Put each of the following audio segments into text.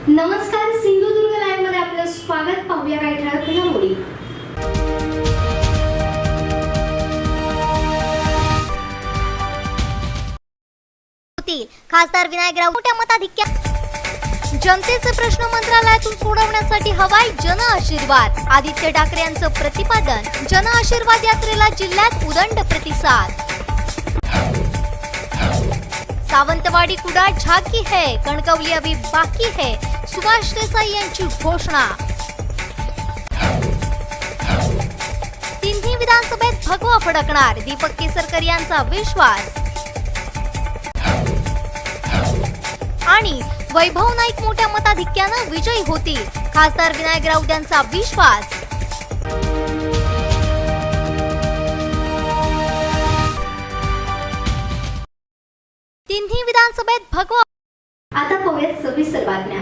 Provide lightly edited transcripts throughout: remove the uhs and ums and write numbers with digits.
नमस्कार, सिंधुदुर्ग लाईव्ह मध्ये आपलं स्वागत. पाहूया काही ठळक घडामोडी. खासदार विनायक राऊत मोठ्या मताधिक्या. जनतेचे प्रश्न मंत्रालयातून सोडवण्यासाठी हवाय जन आशीर्वाद. आदित्य ठाकरे यांचं प्रतिपादन. जन आशीर्वाद यात्रेला जिल्ह्यात उदंड प्रतिसाद. सावंतवाडी कुडाळ झाकी है, कणकवली अभी बाकी है, सुभाष देसाई यांची घोषणा. तिन्ही विधानसभेत भगवा फडकणार, दीपक केसरकर यांचा विश्वास. आणि वैभव नाईक मोठ्या मताधिक्यानं विजयी होतील, खासदार विनायक राऊत यांचा विश्वास. तिन्ही विधानसभेत भगवा. आता पाहूयात सविस्तर बातम्या.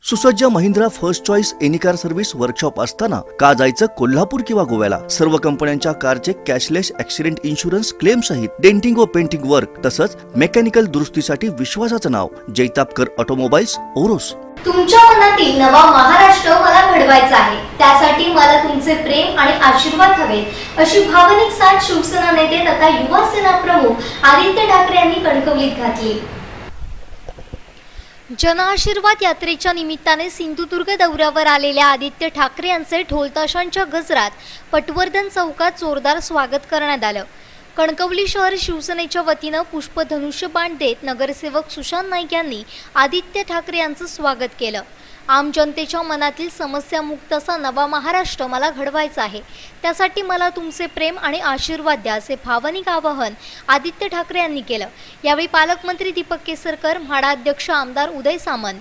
सुसज्ज Mahindra first choice any car service workshop असताना का जायचं कोल्हापूर किंवा गोव्याला? सर्व कंपन्यांच्या कारचे कॅशलेस ऍक्सिडेंट इन्शुरन्स क्लेम सहित डेंटिंग व पेंटिंग वर्क तसंच मेकॅनिकल दुरुस्तीसाठी विश्वासाचं नाव जैतापकर ऑटोमोबाईल्स, ओरोस. तुमच्या मनातील नवा महाराष्ट्र मला घडवायचा आहे, त्यासाठी मला तुमचे प्रेम आणि आशीर्वाद हवे, अशी भावनिक साथ शिवसेना नेते तथा युवा सेना प्रमुख आदित्य ठाकरे यांनी कणकवलीत घातली. जन आशीर्वाद यात्रेच्या निमित्ताने सिंधुदुर्ग दौऱ्यावर आलेल्या आदित्य ठाकरे यांचे ढोलताशांच्या गजरात पटवर्धन चौकात जोरदार स्वागत करण्यात आलं. कणकवली शहर शिवसेनेच्या वतीनं पुष्पधनुष्य बाण देत नगरसेवक सुशांत नाईक यांनी आदित्य ठाकरे यांचं स्वागत केलं. आम जनतेच्या मनातील समस्यामुक्त असा नवा महाराष्ट्र मला घडवायचा आहे, त्यासाठी मला तुमचे प्रेम आणि आशीर्वाद द्या, असे भावनिक आवाहन आदित्य ठाकरे यांनी केलं. यावेळी पालकमंत्री दीपक केसरकर, म्हाडा अध्यक्ष आमदार उदय सामंत,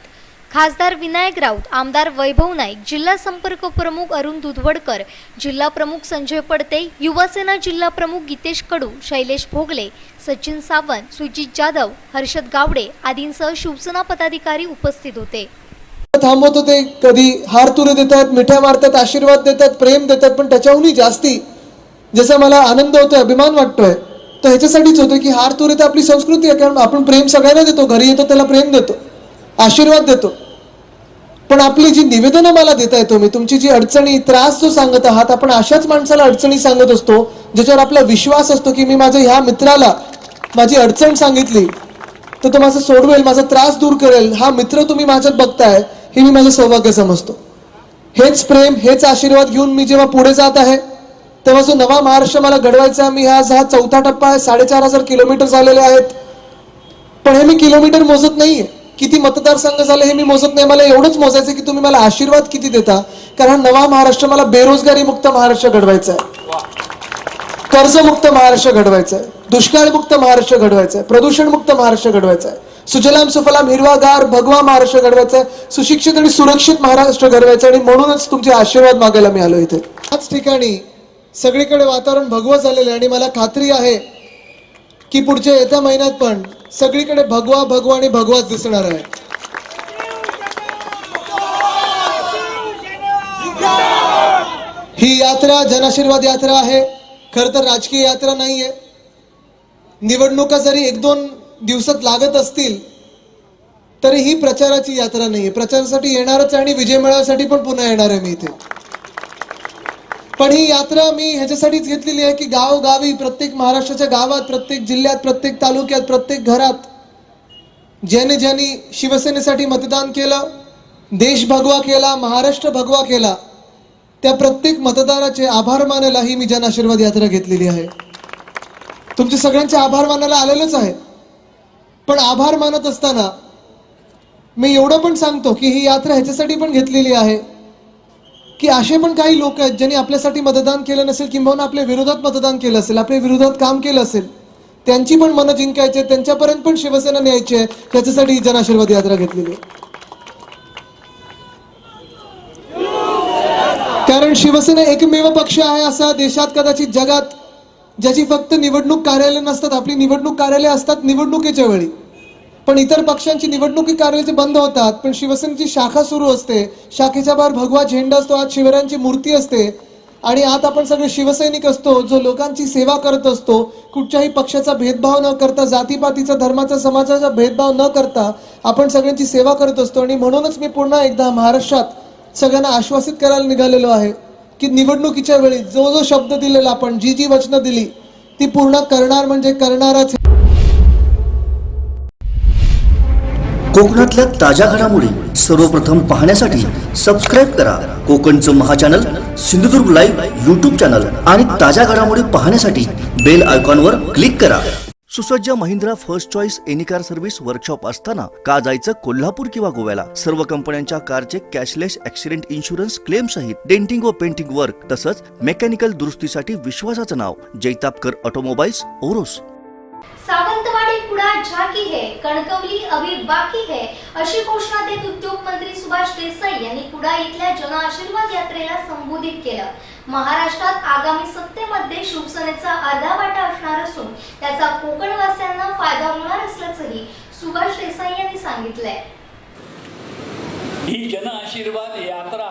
खासदार विनायक राऊत, आमदार वैभव नाईक, जिल्हा संपर्क प्रमुख अरुण दुधवडकर, जिल्हा प्रमुख संजय पडते, युवासेना जिल्हा प्रमुख गीतेश कडू, शैलेश भोगले, सचिन सावंत, सुजित जाधव, हर्षद गावडे आदींसह शिवसेना पदाधिकारी उपस्थित होते. थांबवत होते, कधी हार तुरे देतात, मिठ्या मारतात, आशीर्वाद देतात, प्रेम देतात, पण त्याच्याहूनही जास्ती जसं मला आनंद होतोय, अभिमान वाटतोय, तर ह्याच्यासाठीच होतोय की हार तुरे तर आपली संस्कृती आहे. कारण आपण प्रेम सगळ्यांना देतो, घरी येतो त्याला प्रेम देतो, आशीर्वाद देतो. पण आपली जी निवेदनं मला देता येतो, मी तुमची जी अडचणी त्रास जो सांगत आहात, आपण अशाच माणसाला अडचणी सांगत असतो ज्याच्यावर आपला विश्वास असतो की मी माझ्या ह्या मित्राला माझी अडचण सांगितली तर तो माझं सोडवेल, माझा त्रास दूर करेल. हा मित्र तुम्ही माझ्यात बघताय, हे मी माझं सौभाग्य समजतो. हेच प्रेम, हेच आशीर्वाद घेऊन मी जेव्हा पुढे जात आहे तेव्हा जो नवा महाराष्ट्र मला घडवायचा, मी हा चौथा टप्पा आहे, 4,500 किलोमीटर झालेले आहेत. पण हे मी किलोमीटर मोजत नाहीये, किती मतदारसंघ झाले हे मी मोजत नाही. मला एवढंच मोजायचं की तुम्ही मला आशीर्वाद किती देता. कारण नवा महाराष्ट्र मला बेरोजगारी मुक्त महाराष्ट्र घडवायचा आहे, कर्जमुक्त महाराष्ट्र घडवायचा आहे, दुष्काळमुक्त महाराष्ट्र घडवायचा आहे, प्रदूषणमुक्त महाराष्ट्र घडवायचा आहे, सुजलाम सुफलाम हिरवागार भगवा महाराष्ट्र घडवायचा आहे, सुशिक्षित आणि सुरक्षित महाराष्ट्र घडवायचा. आणि म्हणूनच तुमचे आशीर्वाद मागायला मी आलो इथे. याच ठिकाणी सगळीकडे वातावरण भगवं झालेलं आहे आणि मला खात्री आहे की पुढच्या येत्या महिन्यात पण सगळीकडे भगवा भगवा आणि भगवाच दिसणार आहे. ही यात्रा जनआशीर्वाद यात्रा आहे, खर तर राजकीय यात्रा नाहीये. निवडणुका जरी 1-2 दिवसात लागत असतील तरी ही प्रचाराची यात्रा नाहीये. प्रचारासाठी येणारच आणि विजय मिळवण्यासाठी पण पुन्हा येणार आहे मी इथे. पण ही यात्रा मी ह्याच्यासाठीच घेतलेली आहे की गावोगावी, प्रत्येक महाराष्ट्राच्या गावात, प्रत्येक जिल्ह्यात, प्रत्येक तालुक्यात, प्रत्येक घरात ज्याने ज्यांनी शिवसेनेसाठी मतदान केलं, देश भगवा केला, महाराष्ट्र भगवा केला, त्या प्रत्येक मतदाराचे आभार मानायला ही मी जन आशीर्वाद यात्रा घेतलेली आहे. तुमचे सगळ्यांचे आभार मानायला आलेलोच आहे. पण आभार मानत असताना मी एवढं पण सांगतो की ही यात्रा ह्याच्यासाठी पण घेतलेली आहे की असे पण काही लोक आहेत ज्यांनी आपल्यासाठी मतदान केलं नसेल, किंवा आपल्या विरोधात मतदान केलं असेल, आपल्या विरोधात काम केलं असेल, त्यांची पण मनं जिंकायची, त्यांच्यापर्यंत पण शिवसेना न्यायची आहे. त्याच्यासाठी ही जन आशीर्वाद यात्रा घेतलेली आहे. कारण शिवसेना एकमेव पक्ष आहे असा देशात, कदाचित जगात, ज्याची फक्त निवडणूक कार्यालय नसतात. आपली निवडणूक कार्यालय असतात निवडणुकीच्या वेळी, पण इतर पक्षांची निवडणुकी कार्यालय बंद होतात, पण शिवसेनेची शाखा सुरू असते. शाखेच्या बाहेर भगवा झेंडा असतो, आज शिवरायांची मूर्ती असते. आणि आत आपण सगळे शिवसैनिक असतो, जो लोकांची सेवा करत असतो, कुठच्याही पक्षाचा भेदभाव न करता, जातीपातीचा, धर्माचा, समाजाचा भेदभाव न करता आपण सगळ्यांची सेवा करत असतो. आणि म्हणूनच मी पुन्हा एकदा महाराष्ट्रात सगळ्यांना आश्वासित करायला निघालेलो आहे की निवडणुकीच्या वेळी जो जो शब्द दिलेला आपण, जी वचनं दिली ती पूर्ण करणार म्हणजे करणारच. कोकणातल्या ताज्या घडामोडी सर्वप्रथम पाहण्यासाठी सबस्क्राईब करा कोकणचं महाचॅनल सिंधुदुर्ग लाईव्ह यूट्यूब चॅनल आणि ताज्या घडामोडी पाहण्यासाठी बेल आयकॉनवर क्लिक करा. सुसज्ज Mahindra first choice any car service workshop असताना का जायचं कोल्हापूर किंवा गोव्याला? सर्व कंपन्यांच्या कारचे कॅशलेस ॲक्सिडेंट इन्शुरन्स क्लेम सहित डेंटिंग व पेंटिंग वर्क तसंच मेकॅनिकल दुरुस्तीसाठी विश्वासाचं नाव जैतापकर ऑटोमोबाईल्स ओरोस. सावंतवाडी कुडा झाकी है, कणकवली अभी बाकी है, अशी घोषणा देत उद्योग मंत्री सुभाष देसाई यांनी कुडा इथल्या जन आशीर्वाद यात्रेला संबोधित केलं. महाराष्ट्रात आगामी सत्तेमध्ये शिवसेनेचा अर्धा वाटा असणार असून त्याचा कोकणवासियांना फायदा होणार असल्याचंही सुभाष देसाई यांनी सांगितलंय. ही जन आशीर्वाद यात्रा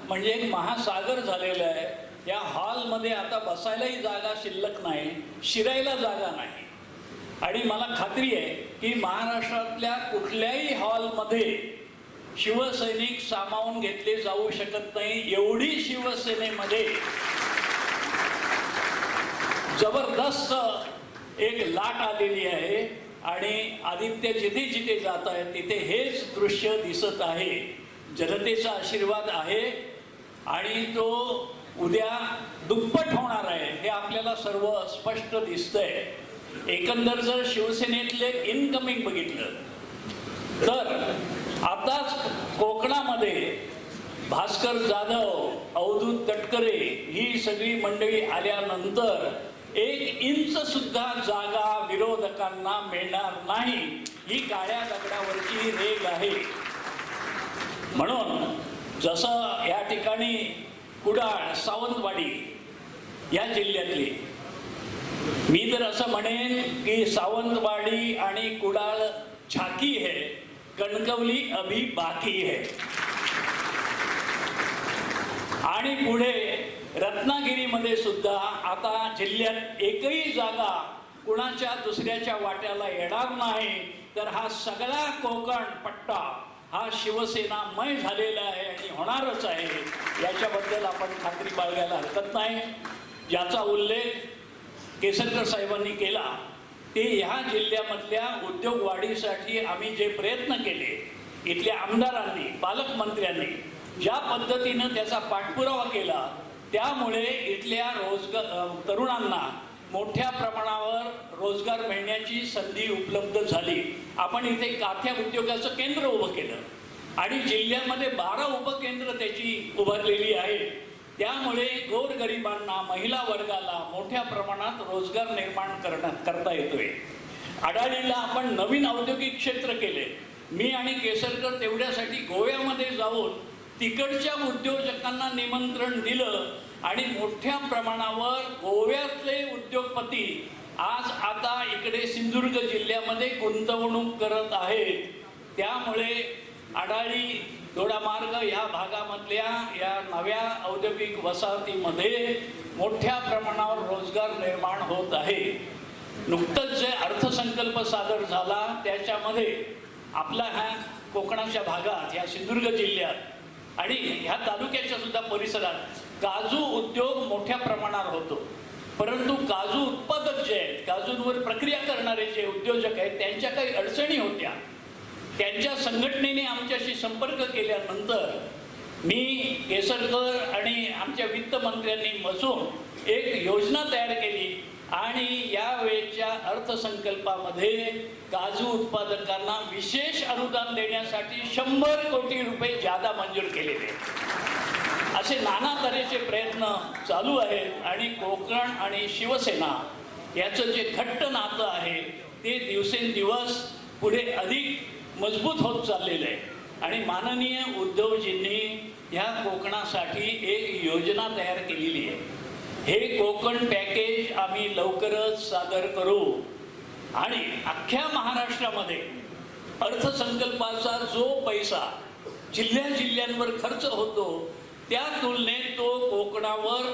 म्हणजे एक महासागर झालेला आहे. या हॉलमध्ये आता बसायलाही जागा शिल्लक नाही, शिरायला जागा नाही. आणि मला खात्री आहे की महाराष्ट्रातल्या कुठल्याही हॉलमध्ये शिवसैनिक सामावून घेतले जाऊ शकत नाही. एवढी शिवसेनेमध्ये जबरदस्त एक लाट आलेली आहे. आणि आदित्य जिथे जिथे जात आहे तिथे हेच दृश्य दिसत आहे. जनतेचा आशीर्वाद आहे आणि तो उद्या दुप्पट होणार आहे हे आपल्याला सर्व स्पष्ट दिसतंय. एकंदर जर शिवसेनेतले इनकमिंग बघितलं तर आताच कोकणामध्ये भास्कर जाधव, अवधूत तटकरे ही सगळी मंडळी आल्यानंतर 1 इंच सुद्धा जागा विरोधकांना मिळणार नाही. ही काळ्या दगडावरची रेग आहे. म्हणून जसं या ठिकाणी कुडाळ, सावंतवाडी या जिल्ह्यातली, मी तर असं म्हणेन की सावंतवाडी आणि कुडाळ झाकी है, कणकवली अभी बाकी है. आणि पुढे रत्नागिरीमध्ये सुद्धा आता जिल्ह्यात एकही जागा कुणाच्या दुसऱ्याच्या वाट्याला येणार नाही. तर हा सगळा कोकण पट्टा हा शिवसेनामय झालेला आहे आणि होणारच आहे. याच्याबद्दल आपण खात्री बाळगायला हरकत नाही. याचा उल्लेख केसरकर साहेबांनी केला ते ह्या जिल्ह्यामधल्या उद्योग वाढीसाठी आम्ही जे प्रयत्न केले, इथल्या आमदारांनी, पालकमंत्र्यांनी ज्या पद्धतीनं त्याचा पाठपुरावा केला, त्यामुळे इथल्या तरुणांना मोठ्या प्रमाणावर रोजगार मिळण्याची संधी उपलब्ध झाली. आपण इथे काथ्या उद्योगाचं केंद्र उभं केलं आणि जिल्ह्यामध्ये 12 उपकेंद्र त्याची उभारलेली आहे. त्यामुळे गोरगरिबांना, महिला वर्गाला मोठ्या प्रमाणात रोजगार निर्माण करता येतोय. आडाळीला आपण नवीन औद्योगिक क्षेत्र केले. मी आणि केसरकर तेवढ्यासाठी गोव्यामध्ये जाऊन तिकडच्या उद्योजकांना निमंत्रण दिलं आणि मोठ्या प्रमाणावर गोव्यातले उद्योगपती आज आता इकडे सिंधुदुर्ग जिल्ह्यामध्ये गुंतवणूक करत आहेत. त्यामुळे आडाळी, दोडामार्ग या भागामधल्या या नव्या औद्योगिक वसाहतीमध्ये मोठ्या प्रमाणावर रोजगार निर्माण होत आहे. नुकतंच जे अर्थसंकल्प सादर झाला त्याच्यामध्ये आपला ह्या कोकणाच्या भागात, या सिंधुदुर्ग जिल्ह्यात आणि ह्या तालुक्याच्या सुद्धा परिसरात काजू उद्योग मोठ्या प्रमाणावर होतो. परंतु काजू उत्पादक जे आहेत, काजूंवर प्रक्रिया करणारे जे उद्योजक आहेत, त्यांच्या काही अडचणी होत्या. त्यांच्या संघटनेने आमच्याशी संपर्क केल्यानंतर मी, केसरकर आणि आमच्या वित्तमंत्र्यांनी बसून एक योजना तयार केली आणि यावेळेच्या अर्थसंकल्पामध्ये काजू उत्पादकांना विशेष अनुदान देण्यासाठी 100 कोटी रुपये जादा मंजूर केलेले. असे नाना तऱ्हेचे प्रयत्न चालू आहेत आणि कोकण आणि शिवसेना याचं जे घट्ट नातं आहे ते दिवसेंदिवस पुढे अधिक मजबूत होत चाललेलं आहे. आणि माननीय उद्धवजींनी ह्या कोकणासाठी एक योजना तयार केलेली आहे. हे कोकण पॅकेज आम्ही लवकरच सादर करू आणि अख्ख्या महाराष्ट्रामध्ये अर्थसंकल्पाचा जो पैसा जिल्ह्यांवर खर्च होतो त्या तुलनेत तो कोकणावर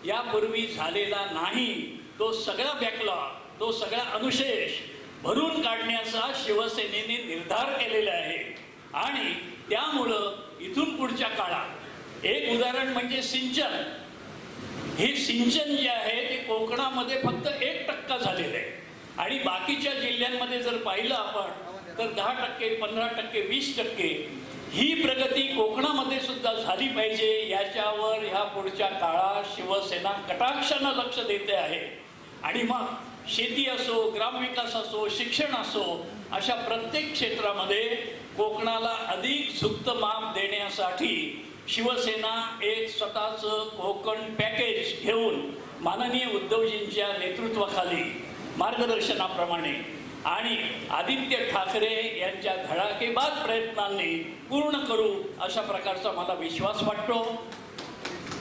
यापूर्वी झालेला नाही, तो सगळा बॅकलॉग, तो सगळा अनुशेष भरून काढण्याचा शिवसेनेने निर्धार केलेला आहे. आणि त्यामुळं इथून पुढच्या काळात एक उदाहरण म्हणजे सिंचन. हे सिंचन जे आहे ते कोकणामध्ये फक्त 1% झालेलं आहे आणि बाकीच्या जिल्ह्यांमध्ये जर पाहिलं आपण तर 10%, 15%, 20%. ही प्रगती कोकणामध्ये सुद्धा झाली पाहिजे, याच्यावर ह्या पुढच्या काळात शिवसेना कटाक्षानं लक्ष देते आहे. आणि मग शेती असो, ग्रामविकास असो, शिक्षण असो, अशा प्रत्येक क्षेत्रामध्ये कोकणाला अधिक झुकत माप देण्यासाठी शिवसेना एक स्वतःचं कोकण पॅकेज घेऊन माननीय उद्धवजींच्या नेतृत्वाखाली, मार्गदर्शनाप्रमाणे आणि आदित्य ठाकरे यांच्या धडाकेबाज प्रयत्नांनी पूर्ण करू अशा प्रकारचा मला विश्वास वाटतो.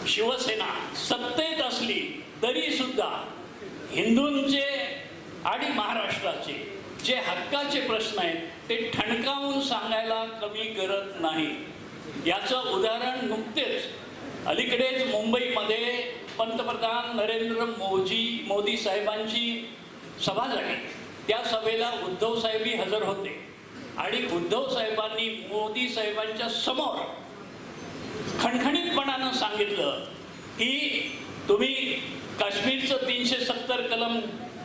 शिवसेना सत्तेत असली तरी सुद्धा हिंदूंचे आणि महाराष्ट्राचे जे हक्काचे प्रश्न आहेत ते ठणकावून सांगायला कमी करत नाही. याचं उदाहरण नुकतेच अलीकडेच मुंबईमध्ये पंतप्रधान नरेंद्र मोदी साहेबांची सभा झाली. त्या सभेला उद्धव साहेबही हजर होते आणि उद्धव साहेबांनी मोदी साहेबांच्या समोर खणखणीतपणानं सांगितलं की तुम्ही काश्मीरचं 370 कलम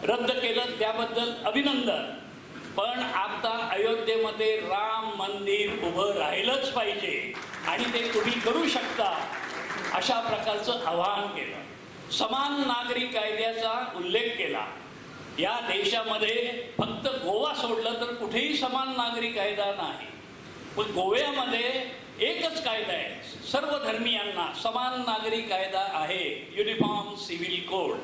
रद्द केलं त्याबद्दल अभिनंदन, पण आता अयोध्येमध्ये राम मंदिर उभं राहिलंच पाहिजे आणि ते तुम्ही करू शकता अशा प्रकारचं आवाहन केलं. समान नागरी कायद्याचा उल्लेख केला. या देशामध्ये फक्त गोवा सोडलं तर कुठेही समान नागरी कायदा नाही, पण गोव्यामध्ये एकच कायदा आहे, सर्व धर्मियांना समान नागरी कायदा आहे, युनिफॉर्म सिव्हिल कोड.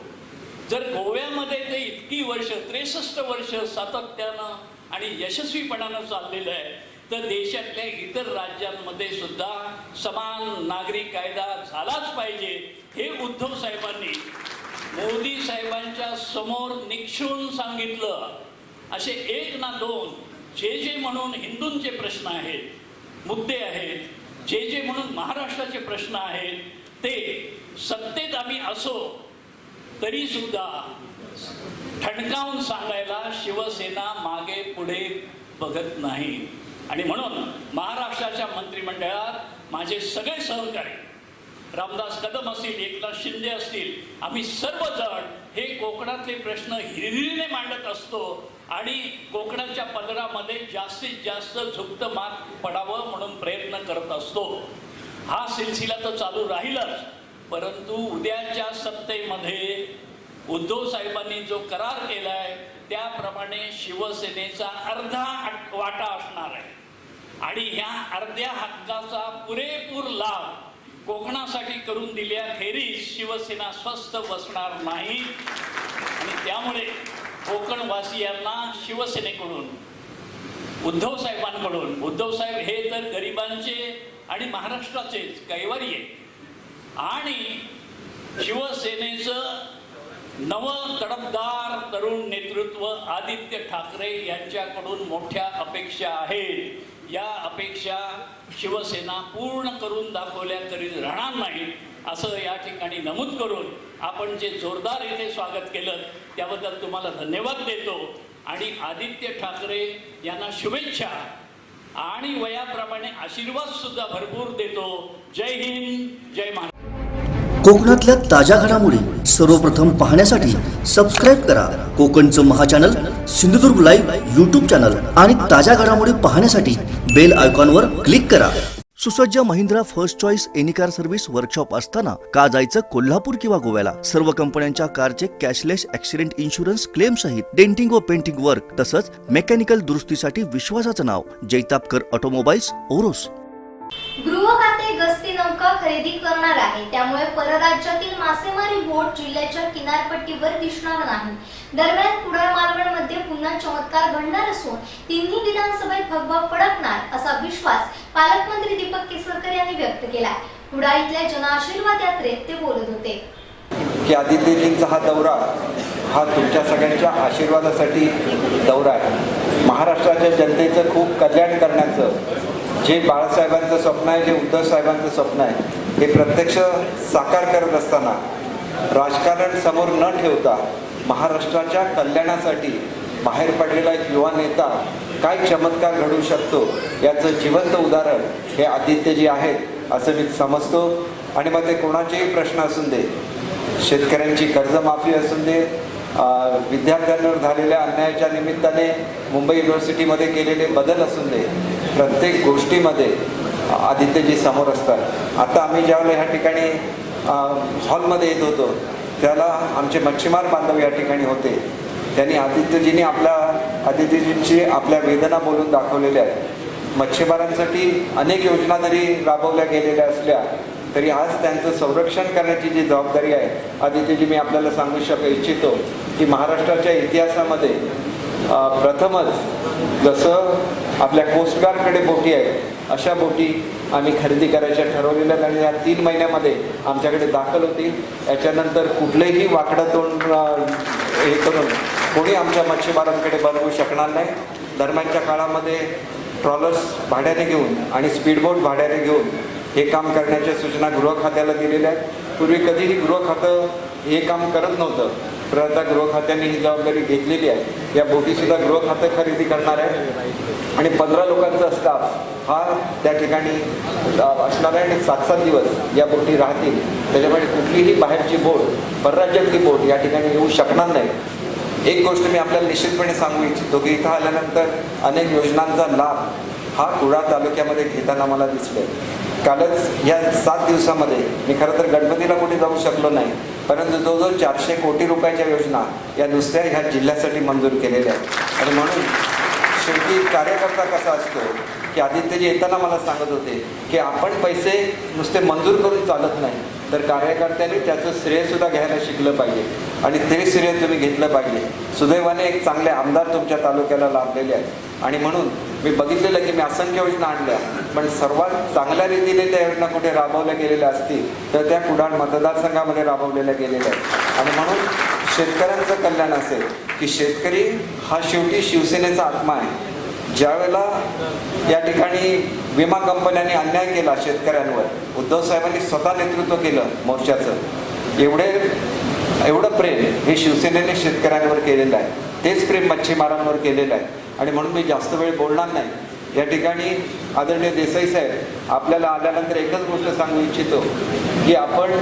जर गोव्यामध्ये ते इतकी वर्ष 63 वर्ष सातत्यानं आणि यशस्वीपणानं चाललेलं आहे, तर देशातल्या इतर राज्यांमध्ये सुद्धा समान नागरी कायदा झालाच पाहिजे हे उद्धव साहेबांनी मोदी साहेबांच्या समोर निक्षून सांगितलं. असे 1 ना 2 जे म्हणून हिंदूंचे प्रश्न आहेत, मुद्दे आहेत, जे म्हणून महाराष्ट्राचे प्रश्न आहेत, ते सत्तेत आम्ही असो तरी सुद्धा ठणकावून सांगायला शिवसेना मागे पुढे बघत नाही. आणि म्हणून महाराष्ट्राच्या मंत्रिमंडळात माझे सगळे सहकारी, रामदास कदम असतील, एकनाथ शिंदे असतील, आम्ही सर्वजण हे कोकणातले प्रश्न हिरिरीने मांडत असतो आणि कोकणाच्या पदरामध्ये जास्तीत जास्त झुकतं मात पडावं म्हणून प्रयत्न करत असतो. हा सिलसिला तर चालू राहीलच, परंतु उद्याच्या सत्तेमध्ये उद्धव साहेबांनी जो करार केलाय त्याप्रमाणे शिवसेनेचा अर्धा वाटा असणार आहे आणि ह्या अर्ध्या हक्काचा पुरेपूर लाभ कोकणासाठी करून दिल्याखेरीज शिवसेना स्वस्थ बसणार नाही. आणि त्यामुळे कोकणवासियांना शिवसेनेकडून, उद्धव साहेबांकडून, उद्धव साहेब हे तर गरिबांचे आणि महाराष्ट्राचेच कैवारी आहे आणि शिवसेनेचं नवं तडफदार तरुण नेतृत्व आदित्य ठाकरे यांच्याकडून मोठ्या अपेक्षा आहेत. या अपेक्षा शिवसेना पूर्ण करून दाखवल्या तरी राहणार नाही असं या ठिकाणी नमूद करून आपण जे जोरदार इथे स्वागत केलं त्याबद्दल तुम्हाला धन्यवाद देतो आणि आदित्य ठाकरे यांना शुभेच्छा आणि वयाप्रमाणे आशीर्वाद सुद्धा भरपूर देतो. जय हिंद, जय महाराष्ट्र. कोकणातल्या ताज्या घडामोडी सर्वप्रथम पाहण्यासाठी सबस्क्राईब करा कोकणचं महाचॅनल सिंधुदुर्ग लाईव्ह यूट्यूब चॅनल आणि ताज्या घडामोडी पाहण्यासाठी बेल आयकॉनवर क्लिक करा. सुसज्ज Mahindra first choice any car service workshop असताना का जायचं कोल्हापूर किंवा गोव्याला? सर्व कंपन्यांच्या कारचे कॅशलेस ॲक्सिडेंट इन्शुरन्स क्लेम सहित डेंटिंग व पेंटिंग वर्क तसंच मेकॅनिकल दुरुस्तीसाठी विश्वासाचं नाव जैतापकर ऑटोमोबाईल्स ओरोस. गृह खाते गस्ती नौका खरेदी करणार आहे, त्यामुळे परराज्यातील मासेमारी बोट जिल्ह्याच्या किनारपट्टीवर दिसणार नाही. दरम्यान कुडाळ मालवणमध्ये पुन्हा चमत्कार घडणार असून तिन्ही विधानसभेत भगवा फडकणार असा विश्वास पालकमंत्री दीपक केसरकर यांनी व्यक्त केला. कुडाळ इथल्या जनआशीर्वाद यात्रेत ते बोलत होते की आदित्यजींचा हा दौरा हा तुमच्या सगळ्यांच्या आशीर्वादासाठी दौरा आहे. महाराष्ट्राच्या जनतेचं खूप कल्याण करण्याचं जे बाळासाहेबांचं स्वप्न आहे, जे उद्धव साहेबांचं स्वप्न आहे, हे प्रत्यक्ष साकार करत असताना राजकारण समोर न ठेवता महाराष्ट्राच्या कल्याणासाठी बाहेर पडलेला एक युवा नेता काय चमत्कार घडवू शकतो याचं जिवंत उदाहरण हे आदित्यजी आहेत असं मी समजतो. आणि मग ते कोणाचेही प्रश्न असून दे, शेतकऱ्यांची कर्जमाफी असून दे, विद्यार्थ्यांवर झालेल्या अन्यायाच्या निमित्ताने मुंबई युनिव्हर्सिटीमध्ये केलेले बदल असून दे, प्रत्येक गोष्टीमध्ये आदित्यजी समोर असतात. आता आम्ही ज्यावेळेला ह्या ठिकाणी हॉलमध्ये येत होतो त्याला आमचे मच्छीमार बांधव या ठिकाणी होते. त्यांनी आदित्यजींची आपल्या वेदना बोलून दाखवलेल्या आहेत. मच्छीमारांसाठी अनेक योजना जरी राबवल्या गेलेल्या असल्या तरी आज त्यांचं संरक्षण करण्याची जी जबाबदारी आहे, आदित्यजी मी आपल्याला सांगू इच्छितो की महाराष्ट्राच्या इतिहासामध्ये प्रथमच जसं आपल्या कोस्टगार्डकडे बोटी आहेत अशा बोटी आम्ही खरेदी करायच्या ठरवलेल्या आणि या 3 महिन्यामध्ये आमच्याकडे दाखल होतील. याच्यानंतर कुठलेही वाकडं तोंड हे करून कोणी आमच्या मच्छीमारांकडे बनवू शकणार नाही. दरम्यानच्या काळामध्ये ट्रॉलर्स भाड्याने घेऊन आणि स्पीडबोट भाड्याने घेऊन हे काम करण्याच्या सूचना गृह खात्याला दिलेल्या आहेत. पूर्वी कधीही गृह खातं हे काम करत नव्हतं, तर आता गृह खात्याने ही जबाबदारी घेतलेली आहे. या बोटीसुद्धा गृह खातं खरेदी करणार आहे आणि 15 लोकांचा स्टाफ हा त्या ठिकाणी असणार आहे आणि 7-7 दिवस या बोटी राहतील. त्याच्यामुळे कुठलीही बाहेरची बोट, परराज्यातली बोट या ठिकाणी येऊ शकणार नाही. एक गोष्ट मी आपल्याला निश्चितपणे सांगू इच्छितो की इथं आल्यानंतर अनेक योजनांचा लाभ हा कुडाळ तालुक्यामध्ये घेताना मला दिसले. कालच या 7 दिवसामध्ये मी खरं तर गणपतीला कुठे जाऊ शकलो नाही, परंतु जवळजवळ 400 कोटी रुपयाच्या योजना या नुसत्या ह्या जिल्ह्यासाठी मंजूर केलेल्या आहेत. आणि म्हणून शेवटी कार्यकर्ता कसा असतो की आदित्यजी येताना मला सांगत होते की आपण पैसे नुसते मंजूर करून चालत नाही, तर कार्यकर्त्यांनी त्याचं श्रेयसुद्धा घ्यायला शिकलं पाहिजे आणि ते श्रेय तुम्ही घेतलं पाहिजे. सुदैवाने एक चांगले आमदार तुमच्या तालुक्याला लाभलेले आहेत आणि म्हणून मी बघितलेलं की मी असंख्य योजना आणल्या, पण सर्वात चांगल्या रीतीने त्या योजना कुठे राबवल्या गेलेल्या असतील तर त्या कुडाळ मतदारसंघामध्ये राबवलेल्या गेलेल्या आहेत. आणि म्हणून शेतकऱ्यांचं कल्याण असेल की शेतकरी हा शेवटी शिवसेनेचा आत्मा आहे. ज्यावेळेला या ठिकाणी विमा कंपन्यांनी अन्याय केला शेतकऱ्यांवर, उद्धव साहेबांनी स्वतः नेतृत्व केलं मोर्चाचं. एवढं प्रेम हे शिवसेनेने शेतकऱ्यांवर केलेलं आहे, तेच प्रेम मच्छीमारांवर केलेलं आहे. आणि म्हणून मी जास्त वेळ बोलणार नाही. या ठिकाणी आदरणीय देसाई साहेब आपल्याला आल्यानंतर एकच गोष्ट सांगू इच्छितो की आपण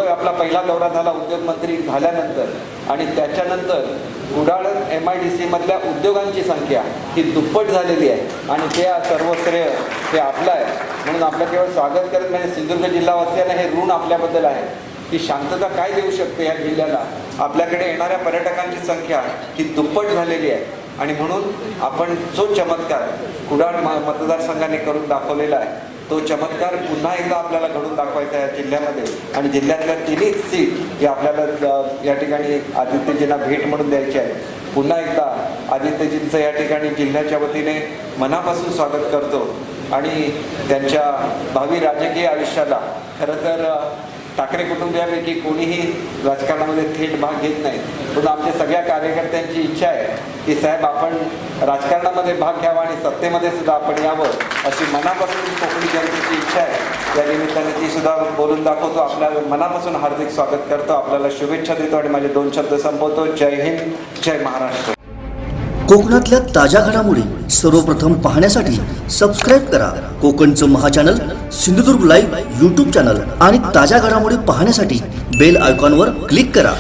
आपला पहिला दौरा झाला उद्योगमंत्री झाल्यानंतर आणि त्याच्यानंतर कुडाळ MIDC मधल्या उद्योगांची संख्या ही दुप्पट झालेली आहे आणि ते सर्व श्रेय हे आपलं आहे. म्हणून आपलं केवळ स्वागत करत नाही, सिंधुदुर्ग जिल्हावासियांना हे ऋण आपल्याबद्दल आहे की शांतता काय देऊ शकते या जिल्ह्याला. आपल्याकडे येणाऱ्या पर्यटकांची संख्या ही दुप्पट झालेली आहे आणि म्हणून आपण जो चमत्कार कुडाळ मतदारसंघाने करून दाखवलेला आहे तो चमत्कार पुन्हा एकदा आपल्याला घडून दाखवायचा आहे जिल्ह्यामध्ये. आणि जिल्ह्यातल्या 3 सीट ही आपल्याला या ठिकाणी आदित्यजींना भेट म्हणून द्यायची आहे. पुन्हा एकदा आदित्यजींचं या ठिकाणी जिल्ह्याच्या वतीने मनापासून स्वागत करतो आणि त्यांच्या भावी राजकीय आयुष्याला खरं तर ठाकरे कुटुंबियापैकी कोणीही राजकारणामध्ये थेट भाग घेत नाही, पण आमच्या सगळ्या कार्यकर्त्यांची इच्छा आहे की साहेब आपण राजकारणामध्ये भाग घ्यावा आणि सत्तेमध्ये सुद्धा आपण यावं अशी मनापासून कोकणी जनतेची इच्छा आहे. या निमित्ताने ती सुद्धा बोलून दाखवतो. आपल्या मनापासून हार्दिक स्वागत करतो, आपल्याला शुभेच्छा देतो आणि माझे 2 शब्द संपवतो. जय हिंद, जय महाराष्ट्र. कोकणातल्या ताज्या घडामोडी सर्वप्रथम पाहण्यासाठी सबस्क्राईब करा कोकणचं महाचॅनल सिंधुदुर्ग लाईव्ह यूट्यूब चॅनल आणि ताज्या घडामोडी पाहण्यासाठी बेल आयकॉनवर क्लिक करा.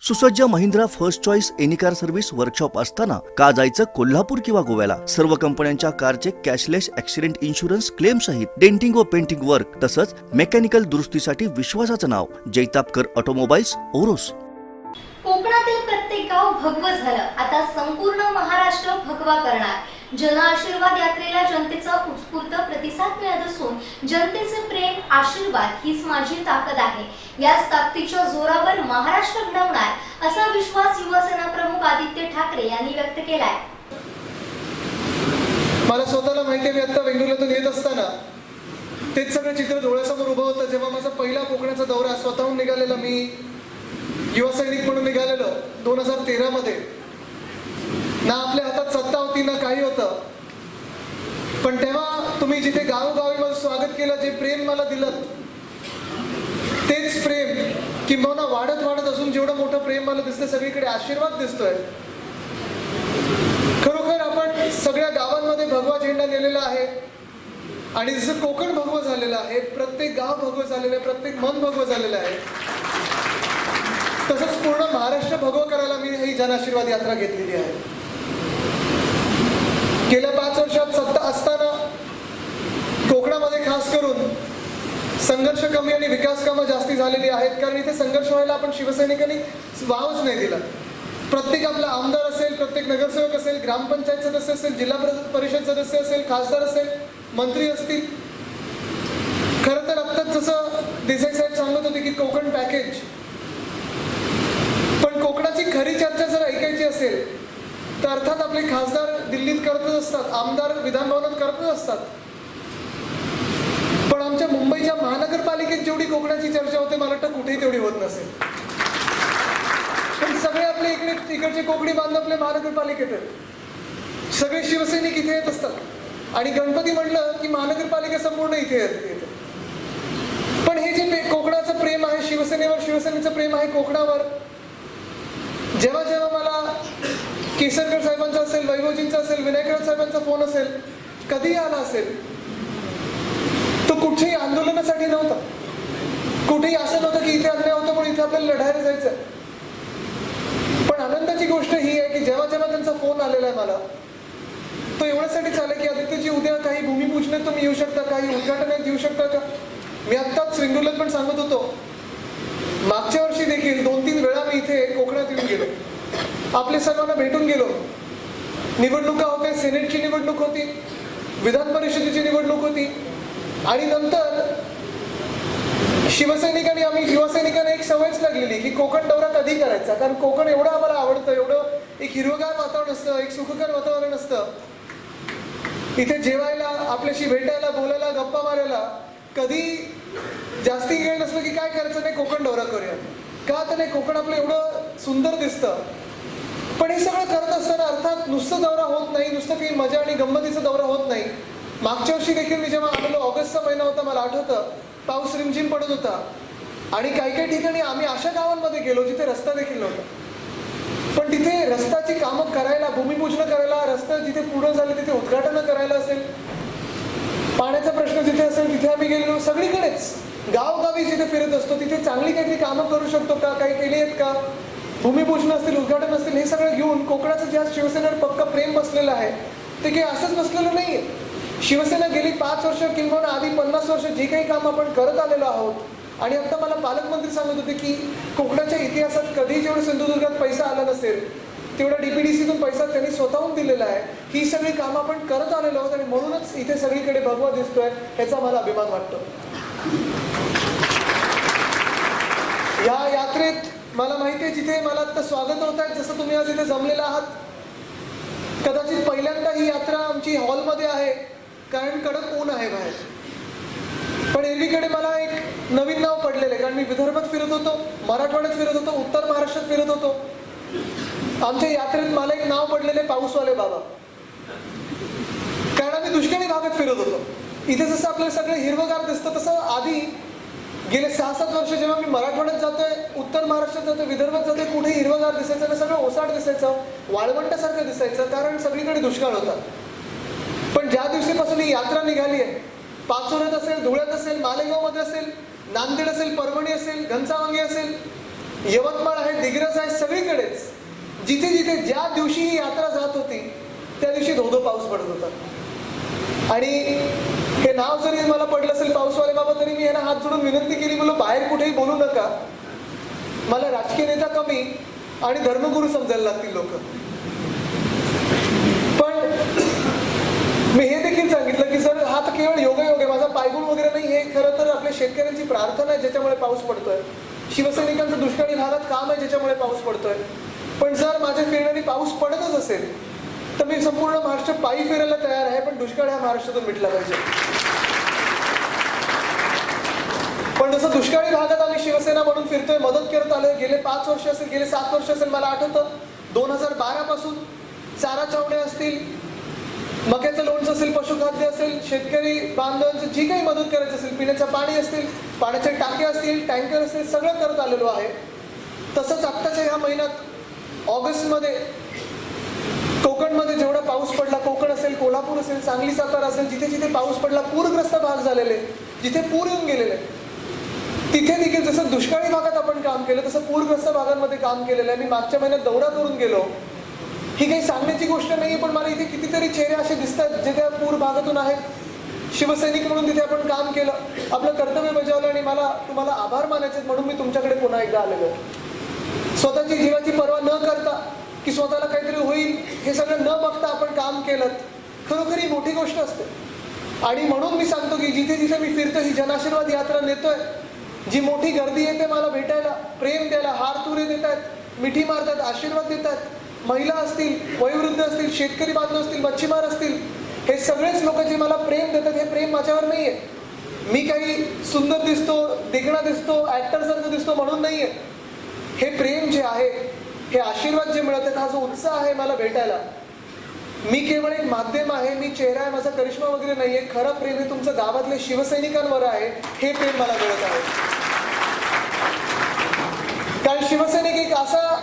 सुसज्ज Mahindra first choice any car service workshop असताना का जायचं कोल्हापूर किंवा गोव्याला. सर्व कंपन्यांच्या कारचे कॅशलेस ॲक्सिडेंट इन्शुरन्स क्लेम सहित डेंटिंग व पेंटिंग वर्क तसंच मेकॅनिकल दुरुस्तीसाठी विश्वासाचं नाव जैतापकर ऑटोमोबाईल्स ओरोस. कोकणातील प्रत्येक गाव भगवं झालं, आता संपूर्ण महाराष्ट्र भगवा करणार. जन आशीर्वाद यात्रेला जनतेचा उत्स्फूर्त प्रतिसाद मिळत असून जनतेचे प्रेम आशीर्वाद हीच माझी ताकद आहे. याच ताकदीच्या जोरावर महाराष्ट्र घडवणार असा विश्वास युवासेना प्रमुख आदित्य ठाकरे यांनी व्यक्त केलाय. मला स्वतःला माहिती आहे, मी आता बेंगळुरूतून येत असताना तेच सगळं चित्र डोळ्यासमोर उभं होतं. जेव्हा माझा पहिला कोकणाचा दौरा स्वतःहून निघालेला, मी युवा सैनिक म्हणून निघालेलो 2013 मध्ये. ना आपल्या हातात सत्ता होती ना काही होतं, पण तेव्हा तुम्ही जिथे गावोगावी माझं स्वागत केलं, जे प्रेम मला दिलं, तेच प्रेम किंबहुना वाढत वाढत अजून जेवढं मोठं प्रेम मला दिसतं, सगळीकडे आशीर्वाद दिसतोय. खरोखर आपण सगळ्या गावांमध्ये भगवा झेंडा नेलेला आहे आणि जसं कोकण भगवं झालेलं आहे, प्रत्येक गाव भगवं झालेलं आहे, प्रत्येक मन भगवं झालेलं आहे, तसंच पूर्ण महाराष्ट्र भगवं करायला मी ही जनआशीर्वाद यात्रा घेतलेली आहे. गेल्या 5 वर्षात सत्ता असताना कोकणामध्ये खास करून संघर्ष कमी आणि विकास कामं जास्ती झालेली आहेत, कारण इथे संघर्ष व्हायला आपण शिवसैनिकांनी वावच नाही दिला. प्रत्येक आपला आमदार असेल, प्रत्येक नगरसेवक असेल, ग्रामपंचायत सदस्य असेल, जिल्हा परिषद सदस्य असेल, खासदार असेल, मंत्री असतील. खरं तर आत्ताच जसं देसाई साहेब सांगत होते की कोकण पॅकेज, पण कोकणाची खरी चर्चा जर ऐकायची असेल तर अर्थात आपले खासदार दिल्लीत करतच असतात, आमदार विधानभवनात करतच असतात, पण आमच्या मुंबईच्या महानगरपालिकेत जेवढी कोकणाची चर्चा होते मला वाटतं कुठेही तेवढी होत नसेल. पण सगळे आपले इकडचे कोकणी बांधव आपल्या महानगरपालिकेत आहेत, सगळे शिवसैनिक इथे येत असतात आणि गणपती म्हटलं की महानगरपालिका संपूर्ण इथे येते. पण हे जे कोकणाचं प्रेम आहे शिवसेनेवर, शिवसेनेचं प्रेम आहे कोकणावर, जेव्हा जेव्हा मला केसरकर साहेबांचा असेल, वैभवजींचा असेल, विनायकराव साहेबांचा फोन असेल, कधी आला असेल, तो कुठेही आंदोलनासाठी नव्हता, कुठेही असं नव्हतं की इथे अन्याय होतं म्हणून इथे आपल्याला लढायला जायचं. पण आनंदाची गोष्ट ही आहे की जेव्हा जेव्हा त्यांचा फोन आलेला आहे मला, तो एवढ्यासाठी चालेल की आदित्यजी उद्या काही भूमिपूजनात तुम्ही येऊ शकता, काही उद्घाटनात येऊ शकता का. मी आत्ताच श्रींगोल्यात पण सांगत होतो, मागच्या वर्षी देखील 2-3 वेळा मी इथे कोकणात येऊन गेलो, आपले सर्वांना भेटून गेलो. निवडणुका होत्या, सेनेटची निवडणूक होती, विधान परिषदेची निवडणूक होती आणि नंतर शिवसैनिकांनी आम्ही युवासैनिकांना एक सवयच लागलेली की कोकण दौरा कधी करायचा, कारण कोकण एवढं आम्हाला आवडतं, एवढं एक हिरवगार वातावरण असतं, एक सुखकर वातावरण असतं. इथे जेवायला, आपल्याशी भेटायला, बोलायला, गप्पा मारायला कधी जास्ती वेळ नसलं की काय करायचं, नाही कोकण दौरा करूया का, तर नाही कोकण आपलं एवढं सुंदर दिसतं. पण हे सगळं करत असताना अर्थात नुसतं दौरा होत नाही, नुसतं काही मजा आणि गंमतीचा दौरा होत नाही. मागच्या वर्षी देखील मी जेव्हा आलेलो, ऑगस्टचा महिना होता, मला आठवतं पाऊस रिमझिम पडत होता आणि काही काही ठिकाणी आम्ही अशा गावांमध्ये गेलो जिथे रस्ता देखील नव्हता, पण तिथे रस्त्याची कामं करायला, भूमिपूजन करायला, रस्ता जिथे पूर्ण झाले तिथे उद्घाटन करायला असेल, पाण्याचा प्रश्न जिथे असेल तिथे आम्ही गेलेलो. सगळीकडेच गावगावी जिथे फिरत असतो तिथे चांगली काहीतरी कामं करू शकतो का, काही केली आहेत का, भूमिपूजन असतील, उद्घाटन असतील, हे सगळं घेऊन कोकणाचं ज्या शिवसेनेवर पक्का प्रेम बसलेलं आहे ते काही असंच बसलेलं नाहीये. शिवसेना गेली 5 वर्ष किंवा आधी 50 वर्ष जी काही काम आपण करत आलेलो आहोत आणि आता मला पालकमंत्री सांगत होते की कोकणाच्या इतिहासात कधी जेवढं सिंधुदुर्गात पैसा आला नसेल तेवढा DPDCतून पैसा त्यांनी स्वतःहून दिलेला आहे. ही सगळी कामं आपण करत आलेलो आहोत आणि म्हणूनच इथे सगळीकडे भगवा दिसतोय, याचा मला अभिमान वाटतो. या यात्रेत मला माहिती आहे जिथे मला आता स्वागत होत आहे, जसं तुम्ही आज इथे जमलेला आहात, कदाचित पहिल्यांदा ही यात्रा आमची हॉलमध्ये आहे कारण कडक ऊन आहे बाहेर. पण एरवीकडे मला एक नवीन नाव पडलेलं आहे, कारण मी विदर्भात फिरत होतो, मराठवाड्यात फिरत होतो, उत्तर महाराष्ट्रात फिरत होतो. आमच्या यात्रेत मला एक नाव पडलेले पाऊसवाले बाबा, कारण आम्ही दुष्काळी भागात फिरत होतो. इथे जसं आपल्याला सगळं हिरवगार दिसतं तसं आधी गेले 6-7 वर्ष जेव्हा मी मराठवाड्यात जातोय, उत्तर महाराष्ट्रात जातोय, विदर्भात जातोय, कुठे हिरवगार दिसायचं ना, सगळं ओसाड दिसायचं, वाळवंटासारखं दिसायचं, कारण सगळीकडे दुष्काळ होता. पण ज्या दिवशीपासून ही यात्रा निघाली आहे, पाचोऱ्यात असेल, धुळ्यात असेल, मालेगावमध्ये असेल, नांदेड असेल, परभणी असेल, घनसावंगी असेल, यवतमाळ आहे, दिग्रस आहे, सगळीकडेच जिथे जिथे ज्या दिवशी ही यात्रा जात होती त्या दिवशी धोधो पाऊस पडत होता. आणि हे नाव जरी मला पडलं असेल पाऊसवाले बाबा, तरी मी यांना हात जोडून विनंती केली, बोललो बाहेर कुठेही बोलू नका, मला राजकीय नेता कमी आणि धर्मगुरू समजायला लागतील लोक. पण मी हे देखील सांगितलं की सर हा तर केवळ योगायोग आहे, माझा पायगुण वगैरे नाही, हे खरं तर आपल्या शेतकऱ्यांची प्रार्थना आहे ज्याच्यामुळे पाऊस पडतोय, शिवसैनिकांचं दुष्काळी भागात काम आहे ज्याच्यामुळे पाऊस पडतोय. पण जर माझ्या फिरण्याने पाऊस पडतच असेल तर मी संपूर्ण महाराष्ट्र पायी फिरायला तयार आहे, पण दुष्काळ हा महाराष्ट्रातून मिटला पाहिजे. पण जसं दुष्काळी भागात आम्ही शिवसेना म्हणून फिरतोय, मदत करत आलोय, गेले 5 वर्ष असेल, गेले 7 वर्ष असेल, मला आठवतं 2012 पासून चारा छावण्या असतील, मक्याचं लोणचं असेल, पशुखाद्य असेल, शेतकरी बांधवांची जी काही मदत करायची असेल, पिण्याचं पाणी असतील, पाण्याचे टाके असतील, टँकर असतील, सगळं करत आलेलो आहे. तसंच आत्ताच्या ह्या महिन्यात ऑगस्टमध्ये कोकणमध्ये जेवढा पाऊस पडला, कोकण असेल, कोल्हापूर असेल, सांगली, सातारा असेल, जिथे जिथे पाऊस पडला, पूरग्रस्त भाग झालेले, जिथे पूर येऊन गेलेले, तिथे देखील जसं दुष्काळी भागात आपण काम केलं तसं पूरग्रस्त भागांमध्ये काम केलेलं आहे. मी मागच्या महिन्यात दौरा करून गेलो. ही काही सांगण्याची गोष्ट नाही, पण मला इथे कितीतरी चेहरे असे दिसतात जे त्या पूर भागातून आहेत. शिवसैनिक म्हणून तिथे आपण काम केलं, आपलं कर्तव्य बजावलं आणि मला तुम्हाला आभार मानायचे म्हणून मी तुमच्याकडे पुन्हा एकदा आलेलो. स्वतःची जीवाची पर्वा न करता की स्वतःला काहीतरी होईल हे सगळं न बघता आपण काम केलं, खरोखर ही मोठी गोष्ट असते. आणि म्हणून मी सांगतो की जिथे जिथे मी फिरतो, ही जनआशीर्वाद यात्रा नेतोय, जी मोठी गर्दी येते मला भेटायला, प्रेम द्यायला, हार तुरे देतात, मिठी मारतात, आशीर्वाद देतात, महिला असतील, वयोवृद्ध असतील, शेतकरी बांधव असतील, मच्छीमार असतील, हे सगळेच लोक जे मला प्रेम देतात, हे प्रेम माझ्यावर नाहीये. मी काही सुंदर दिसतो, देखणा दिसतो, ऍक्टर सारखं दिसतो म्हणून नाहीये. हे प्रेम जे आहे, हे आशीर्वाद जे मिळतात, हा जो उत्साह आहे मला भेटायला, मी केवळ एक माध्यम आहे, मी चेहरा आहे, माझा करिश्मा वगैरे नाहीये. खरं प्रेम हे तुमचं गावातले शिवसैनिकांवर आहे. हे प्रेम मला मिळत आहे. कारण शिवसैनिक एक असा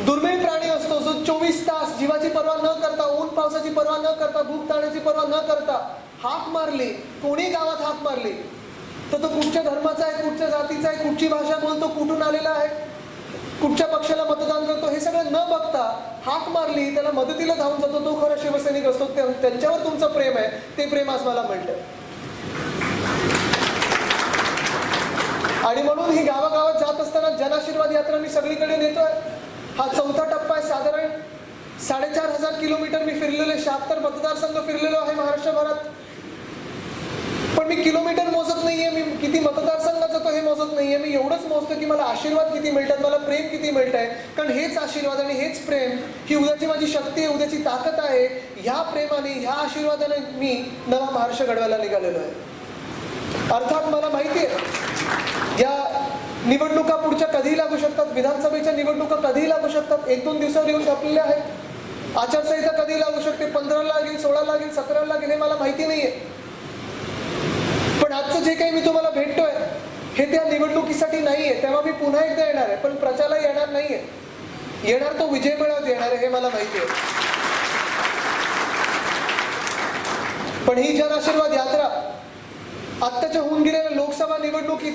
दुर्मिळ प्राणी असतो जो 24 तास जीवाची पर्वा न करता, ऊन पावसाची पर्वा न करता, भूक ताण्याची पर्वा न करता हाक मारली, कोणी गावात हाक मारली तर तो कुठच्या धर्माचा आहे, कुठच्या जातीचा आहे, कुठची भाषा बोलतो, कुठून आलेला आहे, कुठच्या पक्षाला मतदान करतो, हे सगळं न बघता हाक मारली, त्याला मदतीला धावून जातो, तो खरा शिवसैनिक असतो. त्यांच्यावर तुमचं प्रेम आहे, ते प्रेम आज मला मिळतं. आणि म्हणून ही गावागावात जात असताना जनआशीर्वाद यात्रा मी सगळीकडे नेतोय. हा 4था टप्पा आहे. साधारण 4,500 किलोमीटर मी फिरलेलो आहे, 76 मतदारसंघ फिरलेलो आहे महाराष्ट्रभरात. पण मी किलोमीटर मोजत नाहीये, मी किती मतदारसंघात जातो हे मोजत नाहीये. मी एवढंच मोजतो की मला आशीर्वाद किती मिळतात, मला प्रेम किती मिळत आहे. कारण हेच आशीर्वाद आणि हेच प्रेम ही उद्याची माझी शक्ती आहे, उद्याची ताकद आहे. ह्या प्रेमाने, ह्या आशीर्वादाने मी नवा महाराष्ट्र घडवायला निघालेलो आहे. अर्थात मला माहिती आहे या निवडणुका पुढच्या कधीही लागू शकतात. विधानसभेच्या निवडणुका कधीही लागू शकतात, 1-2 दिवसावर येऊन ठरलेल्या आहेत. आचारसंहिता कधी लागू शकते, 15 लागेल, 16 लागेल, 17 लागेल, हे मला माहिती नाहीये. पण आजचं जे काही मी तुम्हाला भेटतोय हे त्या निवडणुकीसाठी नाहीये. तेव्हा मी पुन्हा एकदा येणार आहे, पण प्रचाराला येणार नाहीये. येणार तो विजय मिळवत येणार आहे, हे मला माहिती आहे. पण ही जनआशीर्वाद यात्रा आत्ताच्या होऊन गेलेल्या लोकसभा निवडणुकीत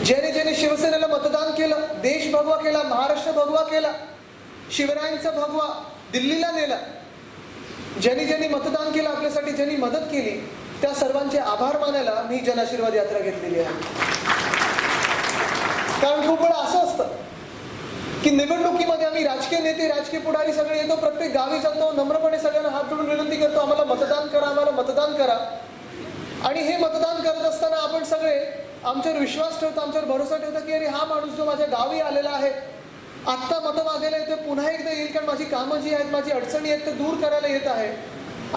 ज्याने ज्याने शिवसेनेला मतदान केलं, देश भगवा केला, महाराष्ट्र भगवा केला, शिवरायांचा भगवा दिल्लीला नेला, ज्यांनी ज्यांनी मतदान केलं आपल्यासाठी, ज्यांनी मदत केली, त्या सर्वांचे आभार मानायला मी जनआशीर्वाद यात्रा घेतलेली आहे. कारण खूप वेळा असं असतं की निवडणुकीमध्ये आम्ही राजकीय नेते, राजकीय पुढारी सगळे येतो, प्रत्येक गावी जातो, नम्रपणे सगळ्यांना हात जोडून विनंती करतो, आम्हाला मतदान करा, आम्हाला मतदान करा. आणि हे मतदान करत असताना आपण सगळे आमच्यावर विश्वास ठेवतो, आमच्यावर भरोसा ठेवतो की अरे हा माणूस जो माझ्या गावी आलेला आहे, आत्ता मतं मागायला येतो, पुन्हा एकदा येईल, कारण माझी कामं जी आहेत, माझी अडचणी आहेत ते दूर करायला येत आहे.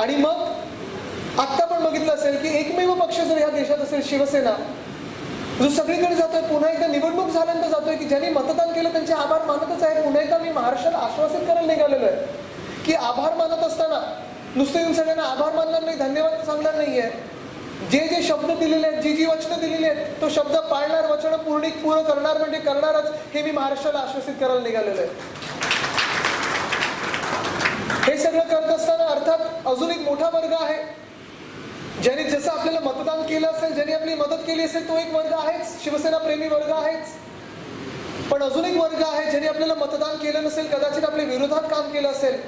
आणि मग आत्ता पण बघितलं असेल की एकमेव पक्ष जर ह्या देशात असेल शिवसेना, जो सगळीकडे जातोय, पुन्हा एकदा निवडणूक झाल्यानंतर जातोय की ज्यांनी मतदान केलं त्यांचे आभार मानतच आहे. पुन्हा एकदा मी महाराष्ट्राला आश्वासित करायला निघालेलो आहे की आभार मानत असताना नुसते येऊन सगळ्यांना आभार मानणार नाही, धन्यवाद सांगणार नाहीये. जे जे शब्द दिलेले आहेत, जी जी वचनं दिलेली आहेत, तो शब्द पाळणार, वचनं पूर्ण करणार म्हणजे करणारच, हे मी महाराष्ट्राला आश्वासित करायला निघालेलो आहे. हे सगळं करत असताना अर्थात अजून एक मोठा वर्ग आहे, ज्यांनी जसं आपल्याला मतदान केलं असेल, ज्यांनी आपली मदत केली असेल, तो एक वर्ग आहेच, शिवसेना प्रेमी वर्ग आहेच. पण अजून एक वर्ग आहे ज्यांनी आपल्याला मतदान केलं नसेल, कदाचित आपल्या विरोधात काम केलं असेल,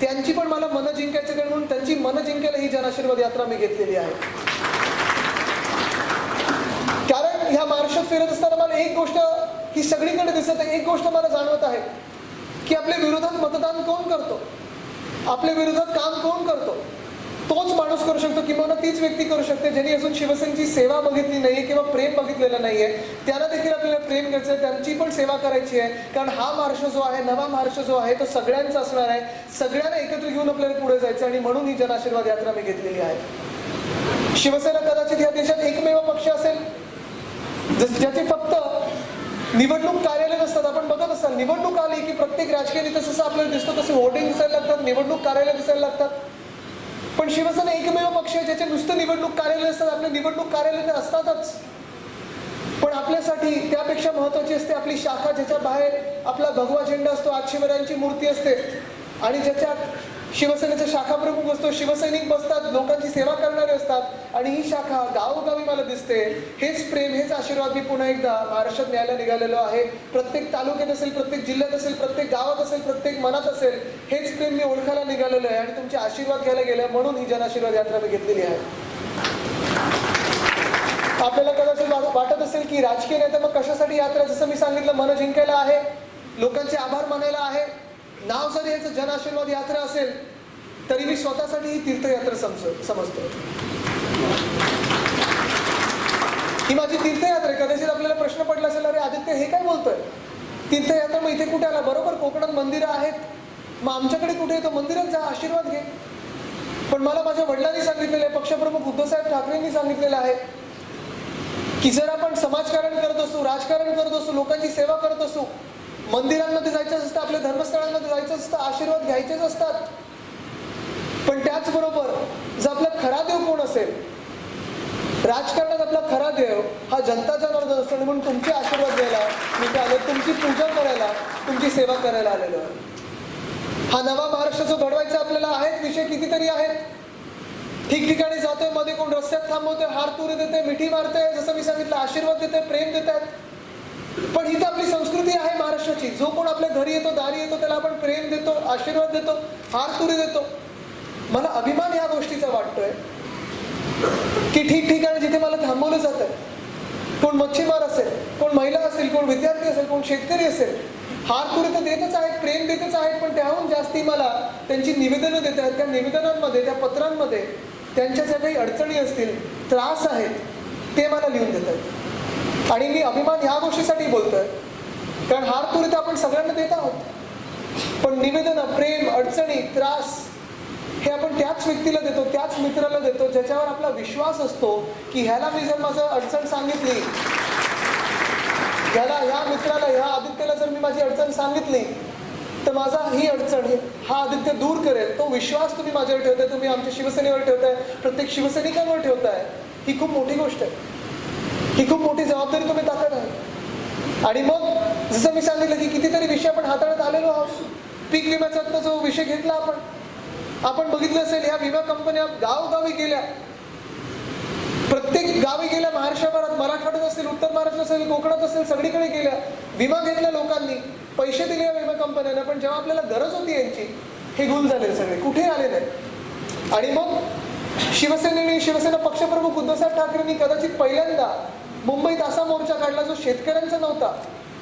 त्यांची पण मला मनं जिंकायची, म्हणून त्यांची मनं जिंकायला ही जनआशीर्वाद यात्रा मी घेतलेली आहे. कारण ह्या महाराष्ट्रात फिरत असताना मला एक गोष्ट ही सगळीकडे दिसत आहे, एक गोष्ट मला जाणवत आहे की आपल्या विरोधात मतदान कोण करतो, आपल्या विरोधात काम कोण करतो, तोच माणूस करू शकतो, किंवा तीच व्यक्ती करू शकते ज्यांनी अजून शिवसेनेची सेवा बघितली नाहीये किंवा प्रेम बघितलेलं नाहीये. त्यांना देखील आपल्याला प्रेम करायचं आहे, त्यांची पण सेवा करायची आहे. कारण हा महाराष्ट्र जो आहे, नवा महाराष्ट्र जो आहे, तो सगळ्यांचा असणार आहे. सगळ्यांना एकत्र घेऊन आपल्याला पुढे जायचं आणि म्हणून ही जनआशीर्वाद यात्रा मी घेतलेली आहे. शिवसेना कदाचित या देशात एकमेव पक्ष असेल ज्याचे फक्त निवडणूक कार्यालय नसतात. आपण बघत असाल निवडणूक आली की प्रत्येक राजकीय नेते जसं आपल्याला दिसतो तसे होर्डिंग दिसायला लागतात, निवडणूक कार्यालय दिसायला लागतात. पण शिवसेना एकमेव पक्ष आहे ज्याचे नुसतं निवडणूक कार्यालय असतात. आपले निवडणूक कार्यालय तर असतातच, पण आपल्यासाठी त्यापेक्षा महत्वाची असते आपली शाखा, ज्याच्या बाहेर आपला भगवा झेंडा असतो, 8 शिवरायांची मूर्ती असते आणि ज्याच्यात शिवसेनेचा शाखा प्रमुख असतो, शिवसैनिक बसतात, लोकांची सेवा करणारे असतात आणि ही शाखा गावोगावी मला दिसते. हेच प्रेम, हेच आशीर्वाद मी पुन्हा एकदा महाराष्ट्रात न्यायला निघालेलो आहे. प्रत्येक तालुक्यात असेल, प्रत्येक जिल्ह्यात असेल, प्रत्येक गावात असेल, प्रत्येक मनात असेल, हेच प्रेम मी ओळखायला निघालेलो आहे आणि तुमचे आशीर्वाद घ्यायला गेले म्हणून ही जनआशीर्वाद यात्रा मी घेतलेली आहे. आपल्याला कदाचित वाटत असेल की राजकीय नेता मग कशासाठी यात्रा, जसं मी सांगितलं मन जिंकायला आहे, लोकांचे आभार मानायला आहे. नाव जरी याचं जनआशीर्वाद यात्रा असेल तरी मी स्वतःसाठी ही तीर्थयात्रा समजतो. ही माझी तीर्थयात्रा. कदाचित आपल्याला प्रश्न पडला असेल, अरे आदित्य हे काय बोलतोय, तीर्थयात्रा मग इथे कुठे आला? बरोबर, कोकणात मंदिरं आहेत, मग आमच्याकडे कुठे येतो? मंदिरात जा, आशीर्वाद घे. पण मला माझ्या वडिलांनी सांगितलेलं आहे, पक्षप्रमुख उद्धवसाहेब ठाकरेंनी सांगितलेलं आहे की जर आपण समाजकारण करत असू, राजकारण करत असू, लोकांची सेवा करत असू, मंदिरांमध्ये जायचं असतं, आपल्या धर्मस्थळांमध्ये जायचं असतं, आशीर्वाद घ्यायचेच असतात, पण त्याचबरोबर जर आपला खरा देव कोण असेल, राजकारणात आपला खरा देव हा जनता जनार्दन असतो. म्हणून तुमचे आशीर्वाद द्यायला मी काय आलो, तुमची पूजा करायला, तुमची सेवा करायला आलेलो आहे. हा नवा महाराष्ट्र जो घडवायचा आपल्याला आहेत, विषय कितीतरी आहेत. ठिकठिकाणी जातोय, मध्ये कोण रस्त्यात थांबवतोय, हार तुरे देते, मिठी मारते, जसं मी सांगितलं आशीर्वाद देते, प्रेम देतात. पण ही तर आपली संस्कृती आहे महाराष्ट्राची. जो कोण आपल्या घरी येतो, दारी येतो, त्याला आपण प्रेम देतो, आशीर्वाद देतो, हार तुरे देतो. मला अभिमान या गोष्टीचा वाटतोय की ठिकठिकाणी जिथे मला थांबवलं जातंय, कोण मच्छीमार असेल, कोण महिला असेल, कोण विद्यार्थी असेल, कोण शेतकरी असेल, हार तुरे तर देतच आहेत, प्रेम देतच आहेत, पण त्याहून जास्ती मला त्यांची निवेदनं देत आहेत. त्या निवेदनांमध्ये, त्या पत्रांमध्ये त्यांच्या ज्या काही अडचणी असतील, त्रास आहेत, ते मला लिहून देत आहेत. आणि मी अभिमान ह्या गोष्टीसाठी बोलतोय कारण हार तुरे तर आपण सगळ्यांना देत आहोत, पण निवेदनं, प्रेम, अडचणी, त्रास हे आपण त्याच व्यक्तीला देतो, त्याच मित्राला देतो ज्याच्यावर आपला विश्वास असतो की ह्याला मी जर माझं अडचण सांगितली, ह्याला, ह्या मित्राला, ह्या आदित्यला जर मी माझी अडचण सांगितली तर माझा ही अडचण हा आदित्य दूर करेल. तो विश्वास तुम्ही माझ्यावर ठेवताय, तुम्ही आमच्या शिवसेनेवर ठेवताय, प्रत्येक शिवसैनिकांवर ठेवताय. ही खूप मोठी गोष्ट आहे, ही खूप मोठी जबाबदारी तुम्ही टाकत आहे. आणि मग जसं मी सांगितलं की कितीतरी विषय आपण हाताळत आलेलो आहोत. पीक विम्याचा जो विषय घेतला आपण बघितलं असेल, ह्या विमा कंपन्या गावोगावी गेल्या, प्रत्येक गावी गेल्या महाराष्ट्राभरात, मराठवाड्यात असेल, उत्तर महाराष्ट्र असेल, कोकणात असेल, सगळीकडे गेल्या. विमा घेतला लोकांनी, पैसे दिले या विमा कंपन्यांना, पण जेव्हा आपल्याला गरज होती यांची, हे गुल झाले सगळे, कुठे आले नाही. आणि मग शिवसेना पक्षप्रमुख उद्धवसाहेब ठाकरेंनी कदाचित पहिल्यांदा मुंबईत असा मोर्चा काढला जो शेतकऱ्यांचा नव्हता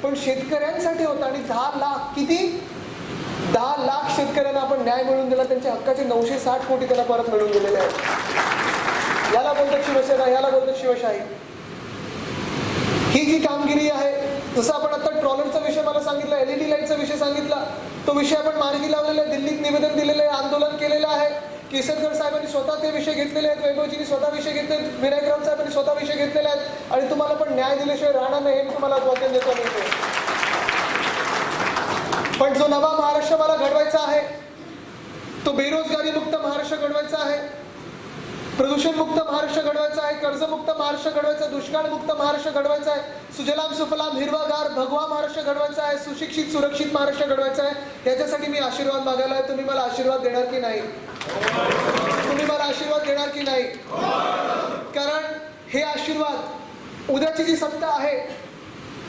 पण शेतकऱ्यांसाठी होता. आणि 10 लाख, किती 10 लाख शेतकऱ्यांना आपण न्याय मिळवून दिला. त्यांच्या हक्काचे 960 कोटी त्यांना परत मिळवून दिलेले आहेत. याला बोलतात शिवसेना, याला बोलतात शिवशाही. ही जी कामगिरी आहे, जसं आपण आता ट्रॉलरचा विषय मला सांगितला, LED लाईटचा विषय सांगितला, तो विषय आपण मार्गी लावलेला आहे, दिल्लीत निवेदन दिलेलं आहे, आंदोलन केलेलं आहे. केसरकर साहेबांनी स्वतः ते विषय घेतलेले आहेत, वैभवजींनी स्वतः विषय घेतले, विनायकराव साहेबांनी स्वतः विषय घेतलेले आहेत. आणि तुम्हाला पण न्याय दिल्याशिवाय राहणार नाही, हे तुम्हाला वचन देतो मी. पण जो नवा महाराष्ट्र मला घडवायचा आहे, तो बेरोजगारी मुक्त महाराष्ट्र घडवायचा आहे, प्रदूषण मुक्त महाराष्ट्र घडवायचा आहे, कर्जमुक्त महाराष्ट्र घडवायचा आहे, दुष्काळ मुक्त महाराष्ट्र घडवायचा आहे, सुजलाम सुफलाम हिरवागार भगवा महाराष्ट्र घडवायचा आहे, सुशिक्षित सुरक्षित महाराष्ट्र घडवायचा आहे. याच्यासाठी मी आशीर्वाद मागायला आहे. तुम्ही मला आशीर्वाद देणार की नाही? तुम्ही मला आशीर्वाद देणार की नाही? कारण हे आशीर्वाद, उद्याची जी सत्ता आहे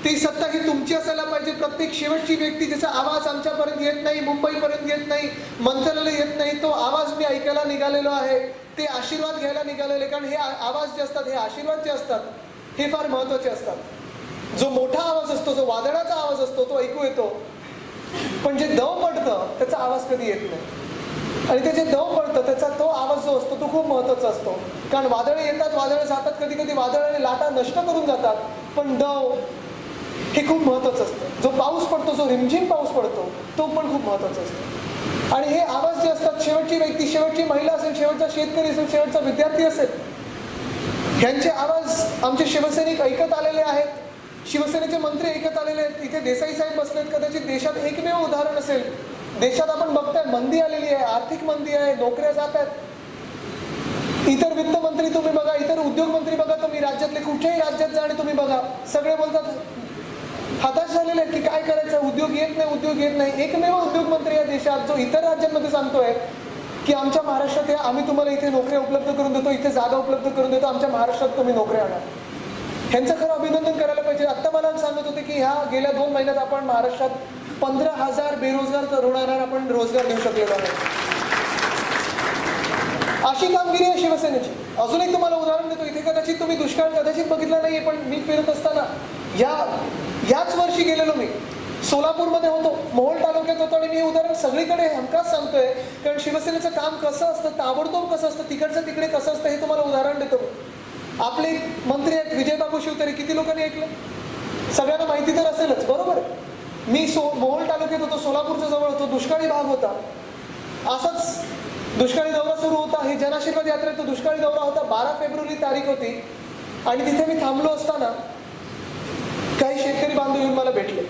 ती सत्ता ही तुमची असायला पाहिजे. प्रत्येक शेवटची व्यक्ती ज्याचा आवाज आमच्यापर्यंत येत नाही, मुंबईपर्यंत येत नाही, मंत्रालयाला येत नाही, तो आवाज मी ऐकायला निघालेलो आहे, ते आशीर्वाद घ्यायला निघालेले. कारण हे आवाज जे असतात, हे आशीर्वाद जे असतात, हे फार महत्वाचे असतात. जो मोठा आवाज असतो, जो वादळाचा आवाज असतो, तो ऐकू येतो, पण जे दव पडतं त्याचा आवाज कधी येत नाही. आणि ते जे दव पडतं त्याचा तो आवाज जो असतो तो खूप महत्वाचा असतो. कारण वादळे येतात, वादळे जातात, कधी कधी वादळ आणि लाटा नष्ट करून जातात, पण दव हे खूप महत्वाचं असतं. जो पाऊस पडतो, जो रिमझिम पाऊस पडतो, तो पण खूप महत्वाचा असतो. आणि हे आवाज जे असतात, शेवटची व्यक्ती, शेवटची महिला असेल, शेवटचा शेतकरी असेल, शेवटचा विद्यार्थी असेल, ह्यांचे आवाज आमचे शिवसैनिक ऐकत आलेले आहेत, शिवसेनेचे मंत्री ऐकत आलेले आहेत. इथे देसाई साहेब बसलेत, कदाचित देशात एकमेव उदाहरण असेल. देशात आपण बघताय मंदी आलेली आहे, आर्थिक मंदी आहे, नोकऱ्या जात आहेत, इतर वित्त मंत्री तुम्ही बघा, इतर उद्योग मंत्री बघा, तुम्ही राज्यातले कुठच्याही राज्यात जा आणि तुम्ही बघा, सगळे बोलतात हताश झालेले आहेत की काय करायचं, उद्योग येत नाही, उद्योग येत नाही. एकमेव उद्योग मंत्री या देशात जो इतर राज्यांमध्ये सांगतोय की आमच्या महाराष्ट्रात आम्ही तुम्हाला इथे नोकऱ्या उपलब्ध करून देतो, इथे जागा उपलब्ध करून देतो, आमच्या महाराष्ट्रात तुम्ही नोकऱ्या आणा. ह्यांचं खरं अभिनंदन करायला पाहिजे. आत्ता मला सांगत होते की ह्या गेल्या 2 महिन्यात आपण महाराष्ट्रात 15,000 बेरोजगार तरुणांना आपण रोजगार देऊ शकलेलो आहे. अशी कामगिरी आहे शिवसेनेची. अजून एक तुम्हाला उदाहरण देतो. इथे कदाचित तुम्ही दुष्काळ कदाचित बघितला नाहीये, पण मी फिरत असताना याच वर्षी गेलेलो मी. सोलापूरमध्ये होतो, मोहोळ तालुक्यात होतो, आणि मी उदाहरण सगळीकडे हमखास सांगतोय, कारण शिवसेनेचं काम कसं असतं, ताबडतोब कसं असतं, तिकडचं तिकडे कसं असतं, हे तुम्हाला उदाहरण देतो. आपले मंत्री आहेत विजयबाबू शिवतारे, किती लोकांनी ऐकलं? सगळ्यांना माहिती तर असेलच, बरोबर. मी मोहोळ तालुक्यात होतो, सोलापूरच्या जवळ होतो, दुष्काळी भाग होता. असाच दुष्काळी दौरा सुरू होता. हे जनआशीर्वाद यात्रेचा दुष्काळी दौरा होता. 12 फेब्रुवारी तारीख होती आणि तिथे मी थांबलो असताना काही शेतकरी बांधव येऊन मला भेटले.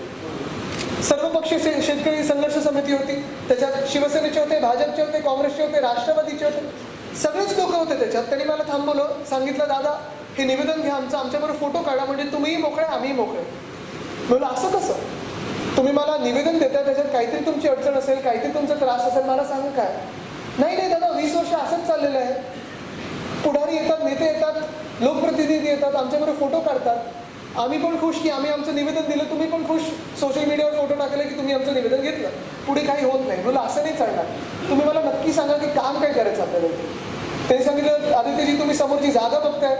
सर्वपक्षीय शेतकरी संघर्ष समिती होती, त्याच्यात शिवसेनेचे होते, भाजपचे होते, काँग्रेसचे होते, राष्ट्रवादीचे होते, सगळेच लोक होते त्याच्यात. त्यांनी मला थांबवलं, सांगितलं दादा हे निवेदन घ्या, आमच्याबरोबर फोटो काढा, म्हणजे तुम्हीही मोकळे आम्हीही मोकळे. म्हणलं असं कसं, तुम्ही मला निवेदन देता, त्याच्यात काहीतरी तुमची अडचण असेल, काहीतरी तुमचा त्रास असेल, मला सांगा काय. नाही दादा 20 वर्ष असंच चाललेलं आहे. पुढारी येतात, नेते येतात, लोकप्रतिनिधी येतात, आमच्याबरोबर फोटो काढतात, आम्ही पण खुश की आम्ही आमचं निवेदन दिलं, तुम्ही पण खुश, सोशल मीडियावर फोटो टाकले की तुम्ही आमचं निवेदन घेतलं, पुढे काही होत नाही. बोला असं नाही चालणार, तुम्ही मला नक्की सांगा की काम काय करायचं आपल्याला. त्यांनी सांगितलं आदित्यजी तुम्ही समोरची जागा बघताय.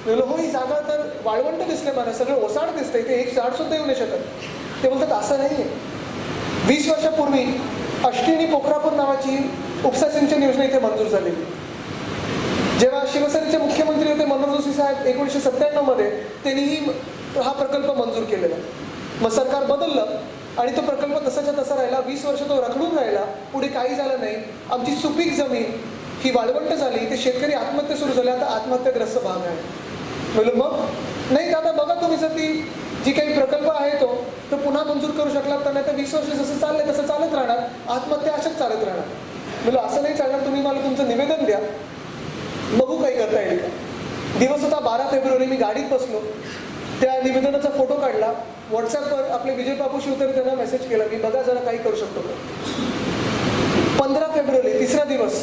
बोललो हो, ही जागा तर वाळवंट दिसले मला, सगळं ओसाड दिसतंय, इथे एक झाड सुद्धा येऊ नाही शकत. ते बोलतात असं नाही आहे. 20 वर्षापूर्वी अष्टिणी पोखरापूर नावाची उपसा सिंचन योजना इथे मंजूर झालेली. जेव्हा शिवसेनेचे मुख्यमंत्री होते मनोहर जोशी साहेब 1997 मध्ये, त्यांनीही हा प्रकल्प मंजूर केलेला. मग सरकार बदललं आणि तो प्रकल्प तसाच्या तसा राहिला. 20 वर्ष तो रखडून राहिला, पुढे काही झालं नाही. आमची सुपीक जमीन ही वाळवंट झाली, ते शेतकरी आत्महत्या सुरू झाल्या, आता आत्महत्याग्रस्त भाग आहे. बोललो मग नाही दादा बघा, तुम्ही जर ती जी काही प्रकल्प आहे तो पुन्हा मंजूर करू शकलात तर, नाही तर 20 वर्ष जसं चाललंय तसं चालत राहणार, आत्महत्या अशाच चालत राहणार. बोललो असं नाही चालणार, तुम्ही मला तुमचं निवेदन द्या, बघू काही करता येईल का. दिवस होता 12 फेब्रुवारी, मी गाडीत बसलो, त्या निवेदनाचा फोटो काढला, व्हॉट्सअपवर आपले विजयबाबू शिवतारे त्यांना मेसेज केला की बघा जरा काही करू शकतो का. 15 फेब्रुवारी 3रा दिवस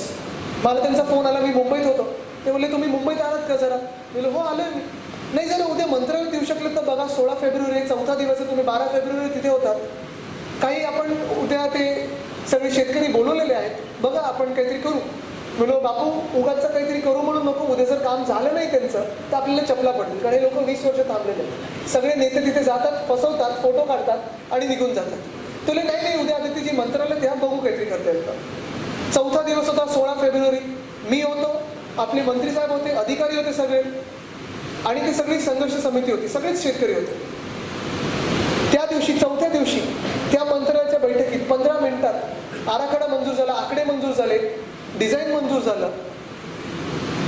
मला त्यांचा फोन आला. मी मुंबईत होतो. ते बोलले तुम्ही मुंबईत आलात का जरा. बोललो हो आलोय मी. नाही जरा उद्या मंत्रालयात देऊ शकलं तर बघा, 16 फेब्रुवारी 4था दिवस आहे, तुम्ही 12 फेब्रुवारी तिथे होतात, काही आपण उद्या ते सगळे शेतकरी बोलवलेले आहेत, बघा आपण काहीतरी करू. म्हणून बापू उगाच काहीतरी करू म्हणून नको, उद्या जर काम झालं नाही त्यांचं तर आपल्याला चपला पडतील, कारण हे लोक 20 वर्ष थांबलेले. सगळे नेते तिथे जातात, फसवतात, फोटो काढतात आणि निघून जातात. तुला नाही उद्या आदित्यजी मंत्रालयात या, बघू काहीतरी करता येईल का. 4था दिवस होता 16 फेब्रुवारी. मी होतो, आपले मंत्री साहेब होते, अधिकारी होते सगळे, आणि ती सगळी संघर्ष समिती होती, सगळेच शेतकरी होते. त्या दिवशी 4थ्या दिवशी त्या मंत्रालयाच्या बैठकीत 15 मिनिटात आराखडा मंजूर झाला, आकडे मंजूर झाले, डिझाईन मंजूर झालं.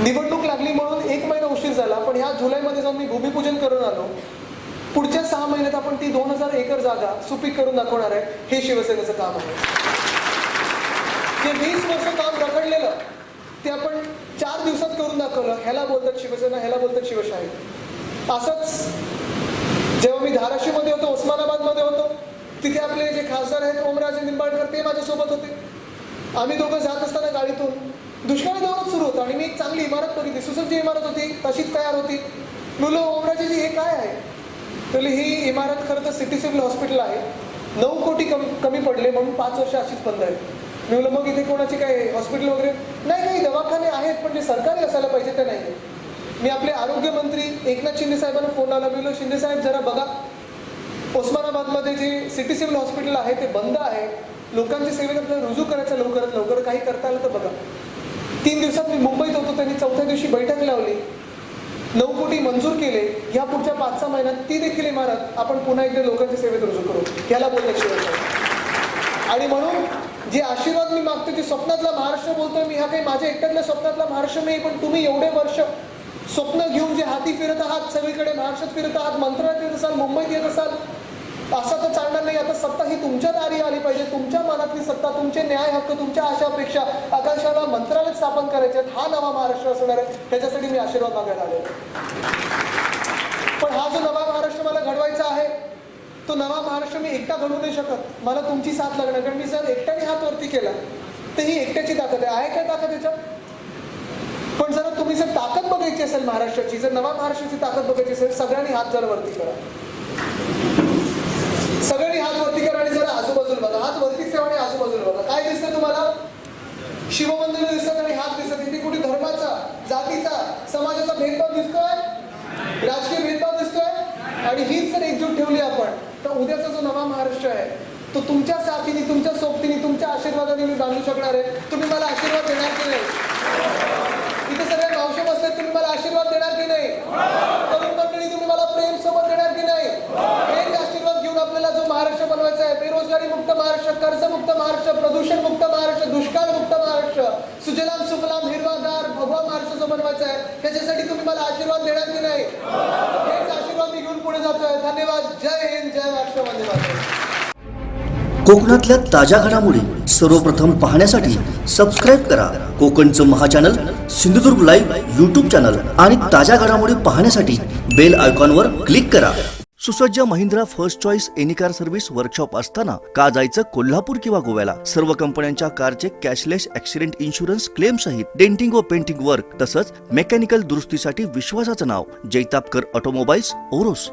निवडणूक लागली म्हणून 1 महिना उशीर झाला, पण ह्या जुलैमध्ये जाऊन मी भूमिपूजन करून आलो. पुढच्या 6 महिन्यात आपण ती 2000 एकर जागा सुपीक करून दाखवणार आहे. हे शिवसेनेचं काम आहे. जे 20 वर्ष काम रखडलेलं ते आपण 4 दिवसात करून दाखवलं. ह्याला बोलतात शिवसेना, ह्याला बोलतात शिवशाही. असंच जेव्हा मी धाराशिवमध्ये होतो, उस्मानाबादमध्ये होतो, तिथे आपले जे खासदार आहेत ओमराजे निंबाळकर, ते माझ्यासोबत होते. आम्ही दोघं जात असताना गाडीतून दुष्काळी दौरा सुरू होता आणि मी एक चांगली इमारत बघितली, सुसज्ज इमारत होती, तशीच तयार होती. बोललो ओमराजेजी हे काय आहे. बोलले ही इमारत खरं तर सिटी सिव्हिल हॉस्पिटल आहे, 9 कोटी कमी पडले म्हणून 5 वर्ष अशीच बंद आहे. मी बोललो मग इथे कोणाची काय हॉस्पिटल वगैरे नाही, काही दवाखाने आहेत पण जे सरकारी असायला पाहिजे ते नाही. मी आपले आरोग्यमंत्री एकनाथ शिंदे साहेबांना फोन लावला. मी बोललो शिंदे साहेब जरा बघा, उस्मानाबादमध्ये जे सिटी सिव्हिल हॉस्पिटल आहे ते बंद आहे, लोकांच्या सेवेत आपल्याला रुजू करायचं लवकरात लवकर, काही करता आलं तर बघा. 3 दिवसात मी मुंबईत होतो, त्यांनी 4थ्या दिवशी बैठक लावली, 9 कोटी मंजूर केले. या पुढच्या 5-6 महिन्यात ती देखील इमारत आपण पुन्हा एकदा लोकांच्या सेवेत रुजू करू. याला बोलतात शिवसेना. आणि म्हणून जे आशीर्वाद मी मागतो, जे स्वप्नातला महाराष्ट्र बोलतोय मी, हा काही माझ्या एकट्यातल्या स्वप्नातला महाराष्ट्र नाही, पण तुम्ही एवढे वर्ष स्वप्न घेऊन जे हाती फिरत आहात, सगळीकडे महाराष्ट्रात फिरत आहात, मंत्रालयात येत असाल, मुंबईत येत असाल, असं तर चालणार नाही. आता सत्ता ही तुमच्या दारी आली पाहिजे, तुमच्या मनातली सत्ता, तुमचे न्याय हक्क, तुमच्या आशा अपेक्षा आकांक्षाला मंत्रालय स्थापन करायचे आहेत. हा नवा महाराष्ट्र असणार आहे, त्याच्यासाठी मी आशीर्वाद मागायला आले. पण हा जो नवा महाराष्ट्र मला घडवायचा आहे, तो नवा महाराष्ट्र मी एकटा घडवू नाही शकत. मला तुमची साथ लागणार, कारण मी जर एकट्याने हात वरती केला तर ही एकट्याची ताकद आहे काय ताकद याच्यात? पण जर तुम्ही जर ताकद बघायची असेल महाराष्ट्राची, जर नवा महाराष्ट्राची ताकद बघायची असेल, सगळ्यांनी हात जरा वरती करा. सगळ्यांनी हात वरती करा आणि जरा आजूबाजूला बघा. हात वरतीच ठेवा आणि आजूबाजूला बघा. काय दिसतंय तुम्हाला? शिवमंदिर दिसत आणि हात दिसत. इथे कुठे धर्माचा, जातीचा, समाजाचा भेदभाव दिसतोय, राजकीय भेदभाव दिसतोय. आणि हीच जर एकजूट ठेवली आपण, तर उद्याचा जो नवा महाराष्ट्र आहे तो तुमच्या साथीने, तुमच्या सोबतीने, तुमच्या आशीर्वादाने मी बांधू शकणार आहे. तुम्ही मला आशीर्वाद देणार की नाही? इथे सगळ्या मावशी बसले, तुम्ही मला आशीर्वाद देणार की नाही? तरुण मंडळी, तुम्ही मला प्रेम सोबत देणार की नाही? हेच आशीर्वाद घेऊन आपल्याला जो महाराष्ट्र बनवायचा आहे, बेरोजगारी मुक्त महाराष्ट्र, कर्जमुक्त महाराष्ट्र, प्रदूषण मुक्त महाराष्ट्र, दुष्काळ मुक्त महाराष्ट्र, सुजलाम सुफलाम हिरवागार भगवा महाराष्ट्र जो बनवायचा आहे, त्याच्यासाठी तुम्ही मला आशीर्वाद देणार की नाही? हेच आशीर्वाद मी घेऊन पुढे जातोय. धन्यवाद. जय हिंद, जय महाराष्ट्र, वंदे मातरम. कोकणातल्या ताज्या घडामोडी सर्वप्रथम पाहण्यासाठी सबस्क्राईब करा कोकणचं महाचॅनल सिंधुदुर्ग लाईव्ह यूट्यूब चॅनल आणि ताज्या घडामोडी पाहण्यासाठी बेल आयकॉनवर क्लिक करा. सुसज्ज Mahindra first choice any car service workshop असताना का जायचं कोल्हापूर किंवा गोव्याला? सर्व कंपन्यांच्या कारचे कॅशलेस ॲक्सिडेंट इन्शुरन्स क्लेम सहित डेंटिंग व पेंटिंग वर्क तसंच मेकॅनिकल दुरुस्तीसाठी विश्वासाचं नाव जैतापकर ऑटोमोबाईल्स ओरोस.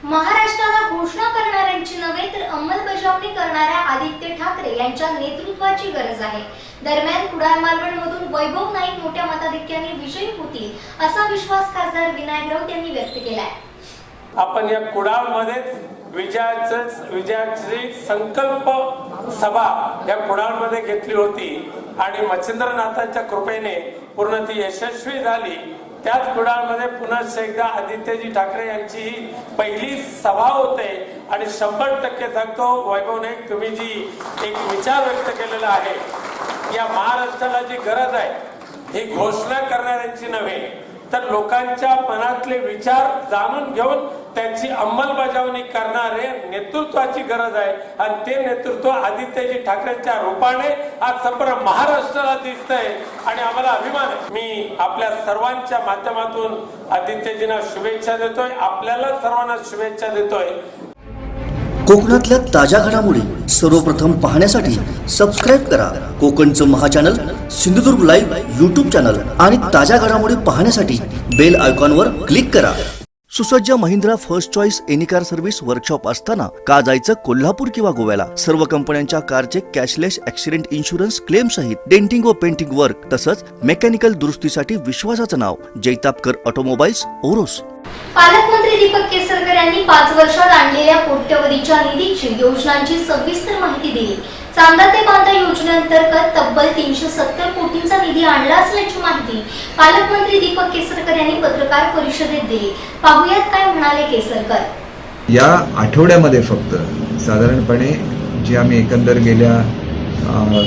महाराष्ट्राला घोषणा करणाऱ्यांची नव्हे तर अंमलबजावणी करणाऱ्या आदित्य ठाकरे यांच्या नेतृत्वाची गरज आहे. दरम्यान कुडाळ मालवणमधून वैभव नाईक मोठ्या मताधिक्याने विजयी होतील असा विश्वास खासदार विनायक राऊत यांनी व्यक्त केलाय. आपण या कुडाळमध्येच विजयाची संकल्प सभा या कुडाळमध्ये घेतली होती आणि मच्छिंद्रनाथांच्या कृपेने पूर्ण ती यशस्वी झाली. त्याच कुडाळमध्ये पुन्हा एकदा आदित्यजी ठाकरे यांची ही पहिली सभा होते आणि 100% सांगतो वैभव नाईक, तुम्ही जी एक विचार व्यक्त केलेला आहे, या महाराष्ट्राला जी गरज आहे ही घोषणा करणाऱ्यांची नव्हे तर लोकांच्या मनातले विचार जाणून घेऊन त्याची अंमलबजावणी करणारे नेतृत्वाची गरज आहे. आणि ते नेतृत्व आदित्यजी ठाकरेंच्या रूपाने आज संपूर्ण महाराष्ट्राला दिसतंय आणि आम्हाला अभिमान आहे. मी आपल्या सर्वांच्या माध्यमातून आदित्यजींना शुभेच्छा देतोय, आपल्याला सर्वांना शुभेच्छा देतोय. कोकणातल्या ताज्या घडामोडी सर्वप्रथम पाहण्यासाठी सबस्क्राईब करा कोकणचं महाचॅनल सिंधुदुर्ग लाईव्ह यूट्यूब चॅनल आणि ताज्या घडामोडी पाहण्यासाठी बेल आयकॉनवर क्लिक करा. सुसज्ज Mahindra first choice any car service workshop असताना का जायचं कोल्हापूर किंवा गोव्याला? सर्व कंपन्यांच्या कारचे कॅशलेस ॲक्सिडेंट इन्शुरन्स क्लेम सहित डेंटिंग व पेंटिंग वर्क तसंच मेकॅनिकल दुरुस्तीसाठी विश्वासाचं नाव जैतापकर ऑटोमोबाईल्स ओरोस. पालकमंत्री दीपक केसरकर यांनी 5 वर्षात आणलेल्या कोट्यवधीच्या निधीची योजनांची सविस्तर माहिती दिली. चांदा ते बांधा योजनेअंतर्गत तब्बल 370 कोटींचा निधी आणला असल्याची माहिती पालकमंत्री दीपक केसरकर यांनी पत्रकार परिषदेत दिली. पाहुयात काय म्हणाले केसरकर. या आठवड्यामध्ये फक्त साधारणपणे जे आम्ही एकंदर गेल्या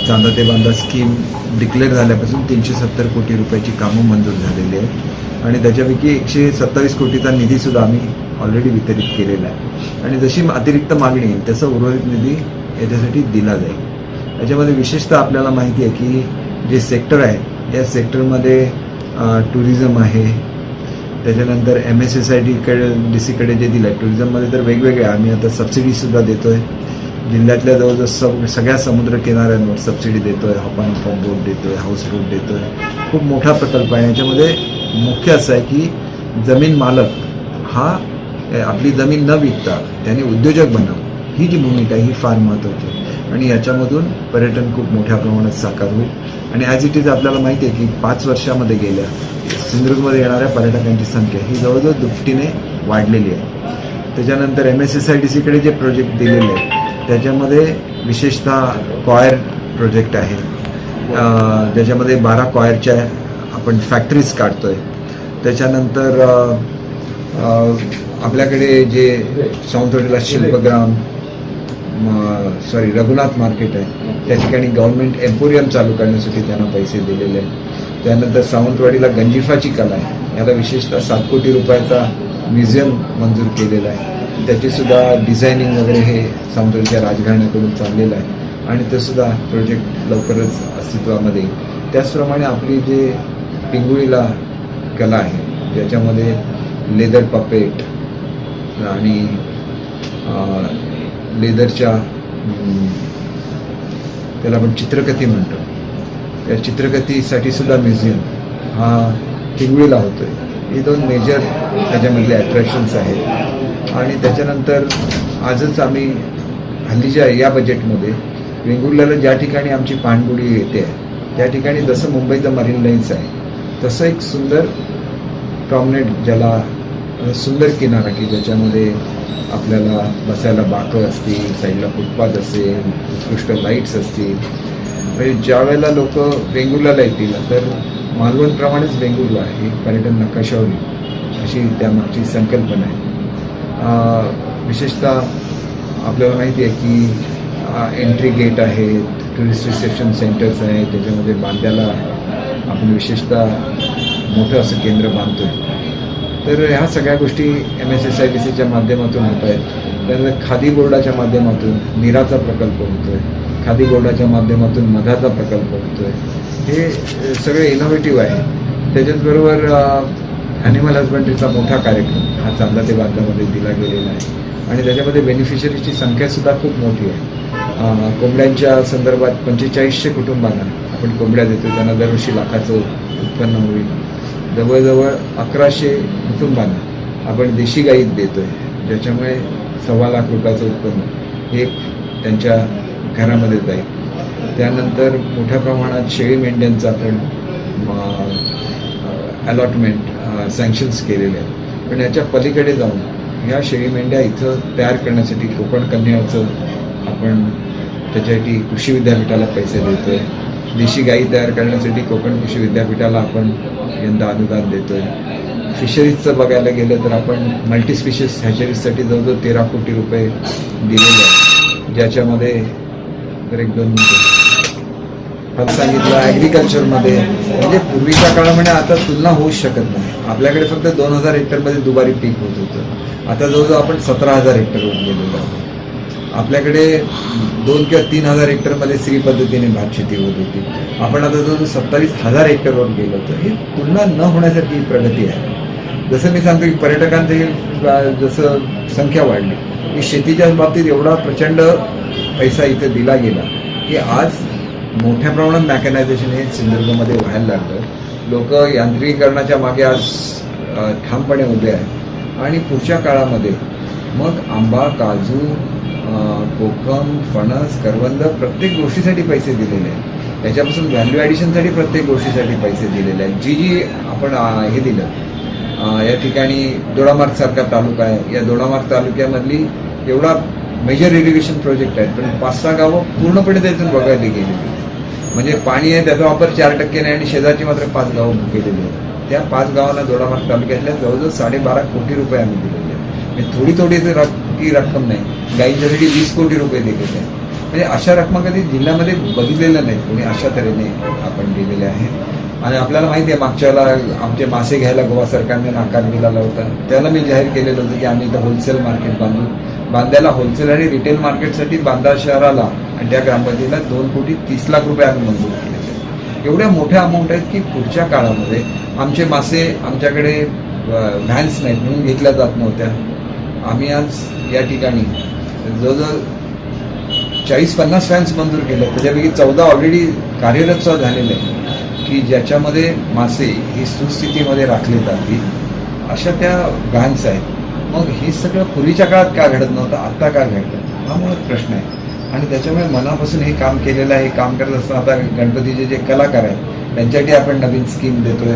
चांदा ते बांधा स्कीम डिक्लेअर झाल्यापासून 370 कोटी रुपयाची कामं मंजूर झालेली आहेत आणि त्याच्यापैकी 127 कोटीचा निधीसुद्धा आम्ही ऑलरेडी वितरित केलेला आहे. आणि जशी अतिरिक्त मागणी येईल तसा उर्वरित निधी याच्यासाठी दिला जाईल. याच्यामध्ये विशेषतः आपल्याला माहिती आहे की जे सेक्टर आहे या सेक्टरमध्ये टुरिझम आहे, त्याच्यानंतर MSSIDकडे DC जे दिलं आहे टुरिझममध्ये तर वेगवेगळे आम्ही आता सबसिडीसुद्धा देतो आहे. जिल्ह्यातल्या जवळजवळ सगळ्या समुद्र किनाऱ्यांवर सबसिडी देतो आहे, हॉप अँड पॉप बोट देतो आहे, हाऊसबोट देतो आहे. खूप मोठा प्रकल्प आहे. याच्यामध्ये मुख्य असं आहे की जमीन मालक हा आपली जमीन न विकता त्याने उद्योजक बनावं, ही जी भूमिका आहे ही फार महत्त्वाची आहे आणि याच्यामधून पर्यटन खूप मोठ्या प्रमाणात साकार होईल. आणि ॲज इट इज आपल्याला माहिती आहे की 5 वर्षामध्ये गेल्या सिंधुदुर्गमध्ये येणाऱ्या पर्यटकांची संख्या ही जवळजवळ दुपटीने वाढलेली आहे. त्याच्यानंतर MSSIDCकडे जे प्रोजेक्ट दिलेले आहेत त्याच्यामध्ये विशेषतः कॉयर प्रोजेक्ट आहे, ज्याच्यामध्ये 12 कॉयरच्या आपण फॅक्टरीज काढतो आहे. त्याच्यानंतर आपल्याकडे जे सावंतवाडीला शिल्पग्राम रघुनाथ मार्केट आहे त्या ठिकाणी गव्हर्नमेंट एम्पोरियम चालू करण्यासाठी त्यांना पैसे दिलेले आहेत. त्यानंतर सावंतवाडीला गंजिफाची कला आहे, याला विशेषतः 7 कोटी रुपयाचा म्युझियम मंजूर केलेला आहे. त्याचीसुद्धा डिझायनिंग वगैरे हे सावंतवाडीच्या राजघराण्याकडून चाललेलं आहे आणि ते सुद्धा प्रोजेक्ट लवकरच अस्तित्वामध्ये येईल. त्याचप्रमाणे आपली जे पिंगुळीला कला आहे ज्याच्यामध्ये लेदर पपेट आणि लेदरच्या त्याला आपण चित्रकथी म्हणतो, त्या चित्रकथीसाठी सुद्धा म्युझियम हा पिंगुळीला होतो आहे. हे 2 मेजर त्याच्यामधले अट्रॅक्शन्स आहेत. आणि त्याच्यानंतर आजच आम्ही हल्लीच्या या बजेटमध्ये वेंगुर्ल्याला ज्या ठिकाणी आमची पाणबुडी येते त्या ठिकाणी जसं मुंबईचं मरीन लाईन्स आहे तसं एक सुंदर प्रॉमनेट, ज्याला सुंदर किनारा की ज्याच्यामध्ये आपल्याला बसायला बाकं असतील, साईडला फुटपाथ असेल, उत्कृष्ट लाईट्स असतील. म्हणजे ज्या वेळेला लोक वेंगुर्ल्याला येतील तर मालवणप्रमाणेच वेंगुर्ला ही पर्यटन नकाशावर अशी त्यामागची संकल्पना आहे. विशेषतः आपल्याला माहिती आहे की एंट्री गेट आहेत, टुरिस्ट रिसेप्शन सेंटर्स आहेत, त्याच्यामध्ये बांद्याला आपण विशेषतः मोठं असं केंद्र बांधतो आहे. तर ह्या सगळ्या गोष्टी MSSIBCच्या माध्यमातून होत आहेत. त्यानंतर खादी बोर्डाच्या माध्यमातून नीराचा प्रकल्प होतो आहे, खादी बोर्डाच्या माध्यमातून मधाचा प्रकल्प होतो आहे. हे सगळे इनोव्हेटिव्ह आहे. त्याच्याचबरोबर ॲनिमल हजबंड्रीचा मोठा कार्यक्रम हा चांदा ते बांधामध्ये दिला गेलेला आहे आणि त्याच्यामध्ये बेनिफिशरीची संख्यासुद्धा खूप मोठी आहे. कोंबड्यांच्या संदर्भात 4500 कुटुंबांना आपण कोंबड्या देतो, त्यांना दरवर्षी लाखाचं उत्पन्न होईल. जवळजवळ 1100 कुटुंबांना आपण देशी गाई देतो आहे, ज्याच्यामुळे 1.25 लाख रुपयाचं उत्पन्न हे त्यांच्या घरामध्ये जाईल. त्यानंतर मोठ्या प्रमाणात शेळी मेंढ्यांचं आपण अलॉटमेंट सँक्शन्स केलेले आहेत. पण याच्या पलीकडे जाऊन ह्या शेळी मेंढ्या इथं तयार करण्यासाठी कोकण कन्याचं आपण त्याच्यासाठी कृषी विद्यापीठाला पैसे देतो आहे. देशी गाई तयार करण्यासाठी कोकण कृषी विद्यापीठाला आपण यंदा अनुदान देतो आहे. फिशरीजचं बघायला गेलं तर आपण मल्टीस्पिशियस हॅचरीजसाठी जवळजवळ 13 कोटी रुपये दिलेले आहेत, ज्याच्यामध्ये तर 1-2 सांगितलं ॲग्रिकल्चरमध्ये. म्हणजे पूर्वीच्या काळामध्ये आता तुलना होऊच शकत नाही. आपल्याकडे फक्त 2000 हेक्टरमध्ये दुबारी पीक होत होतं, आता जवळजवळ आपण 17,000 हेक्टरवर गेलेलो आहोत. आपल्याकडे 2 किंवा 3,000 हेक्टरमध्ये स्त्री पद्धतीने भात शेती होत होती, आपण आता जवळजवळ 27,000 हेक्टरवर गेलो होतं. ही तुलना न होण्यासारखी ही प्रगती आहे. जसं मी सांगतो की पर्यटकांची जसं संख्या वाढली की शेतीच्या बाबतीत एवढा प्रचंड पैसा इथे दिला गेला की आज मोठ्या प्रमाणात मॅकॅनायझेशन हे सिंधुदुर्गमध्ये व्हायला लागलं. लोक यांत्रिकीकरणाच्या मागे आज ठामपणे उभे आहेत आणि पुढच्या काळामध्ये मग आंबा, काजू, कोकम, फणस, करवंद प्रत्येक गोष्टीसाठी पैसे दिलेले आहेत. त्याच्यापासून व्हॅल्यू ॲडिशनसाठी प्रत्येक गोष्टीसाठी पैसे दिलेले आहेत. जी आपण हे दिलं या ठिकाणी दोडामार्गसारखा तालुका आहे, या दोडामार्ग तालुक्यामधली एवढा मेजर इरिगेशन प्रोजेक्ट आहेत, पण 5-6 गावं पूर्णपणे त्यातून वगळली गेलेली. म्हणजे पाणी आहे त्याचा वापर 4% नाही आणि शेजारची मात्र 5 गावं केलेली आहेत. त्या 5 गावांना दोडामार्ग तालुक्यातल्या जवळजवळ 12.5 कोटी रुपये आम्ही दिलेले आहेत. म्हणजे थोडी ती रक्कम नाही, गाईंच्यासाठी 20 कोटी रुपये दिलेले आहेत. म्हणजे अशा रकमा कधी जिल्ह्यामध्ये बघितलेल्या नाहीत कोणी, अशा तऱ्हेने आपण दिलेले आहे. आणि आपल्याला माहिती आहे मागच्या वेळेला आमचे मासे घ्यायला गोवा सरकारने नकार दिलेला होता, त्याला मी जाहीर केलेलं होतं की आम्ही इथं होलसेल मार्केट बांधू. बांद्याला होलसेल आणि रिटेल मार्केटसाठी बांदा शहराला आणि त्या ग्रामपंचायतीला 2,30 लाख रुपये आम्ही मंजूर केले. एवढ्या मोठ्या अमाऊंट आहेत की पुढच्या काळामध्ये आमचे मासे आमच्याकडे व्हॅन्स नाहीत म्हणून घेतल्या जात नव्हत्या. आम्ही आज या ठिकाणी जवळजवळ 40-50 व्हॅन्स मंजूर केले, त्याच्यापैकी 14 ऑलरेडी कार्यरत झालेले आहेत की ज्याच्यामध्ये मासे ही सुस्थितीमध्ये राखले जातील अशा त्या व्हॅन्स आहेत. मग हे सगळं पूर्वीच्या काळात का घडत नव्हतं, आत्ता का घडतं, हा मुळात प्रश्न आहे. आणि त्याच्यामुळे मनापासून हे काम केलेलं आहे. हे काम करत असताना आता गणपतीचे जे कलाकार आहेत त्यांच्यासाठी आपण नवीन स्कीम देतोय,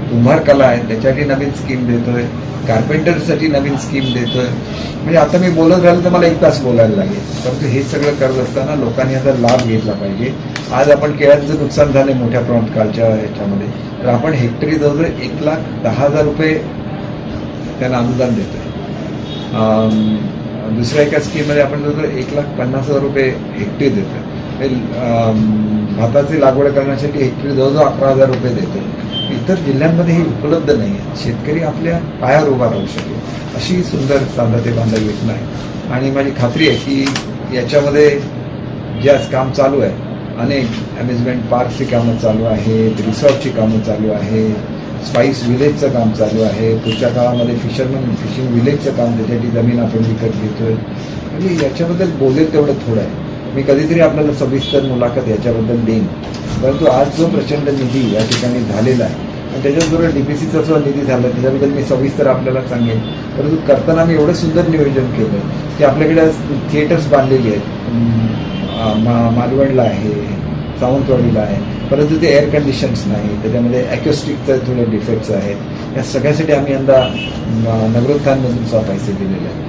कुंभार कला आहे त्याच्यासाठी नवीन स्कीम देतोय, कार्पेंटरसाठी नवीन स्कीम देतोय. म्हणजे आता मी बोलत राहिलो तर मला 1 तास बोलायला लागेल, परंतु हे सगळं करत असताना लोकांनी याचा लाभ घेतला पाहिजे. आज आपण केळ्यांचं नुकसान झाले मोठ्या प्रमाणात कालच्या ह्याच्यामध्ये, तर आपण हेक्टरी जवळजवळ 1,10,000 रुपये त्यांना अनुदान देतोय. दुसऱ्या एका स्कीममध्ये आपण जवळजवळ 1,50,000 रुपये हेक्टरी देतोय. भाताची लागवड करण्यासाठी हेक्टरी जवळजवळ 11,000 रुपये देतो. इतर जिल्ह्यांमध्ये हे उपलब्ध नाही आहे. शेतकरी आपल्या पायावर उभा राहू शकेल अशी सुंदर चांदा ते बांधा योजना आहे. आणि माझी खात्री आहे की याच्यामध्ये जे आज काम चालू आहे, अनेक अम्युजमेंट पार्कची कामं चालू आहेत, रिसॉर्टची कामं चालू आहे, स्पाइस विलेजचं काम चालू आहे, पुढच्या काळामध्ये फिशिंग विलेजचं काम, त्याच्यासाठी जमीन आपण विकत घेतोय. म्हणजे याच्याबद्दल बोलेल तेवढं थोडं आहे. मी कधीतरी आपल्याला सविस्तर मुलाखत याच्याबद्दल देईन. परंतु आज जो प्रचंड निधी या ठिकाणी झालेला आहे आणि त्याच्याबरोबर DPCचा जो निधी झाला त्याच्याबद्दल मी सविस्तर आपल्याला सांगेन. परंतु करताना मी एवढं सुंदर नियोजन केलं की आपल्याकडे आज थिएटर्स बांधलेली आहेत. मालवणला आहे, सावंतवाडीला आहे, परंतु ते एअर कंडिशन्स नाही, त्याच्यामध्ये ॲक्युस्टिकचे थोडे डिफेक्ट्स आहेत. या सगळ्यासाठी आम्ही यंदा नगरोत्थानमधून पैसे दिलेले आहेत.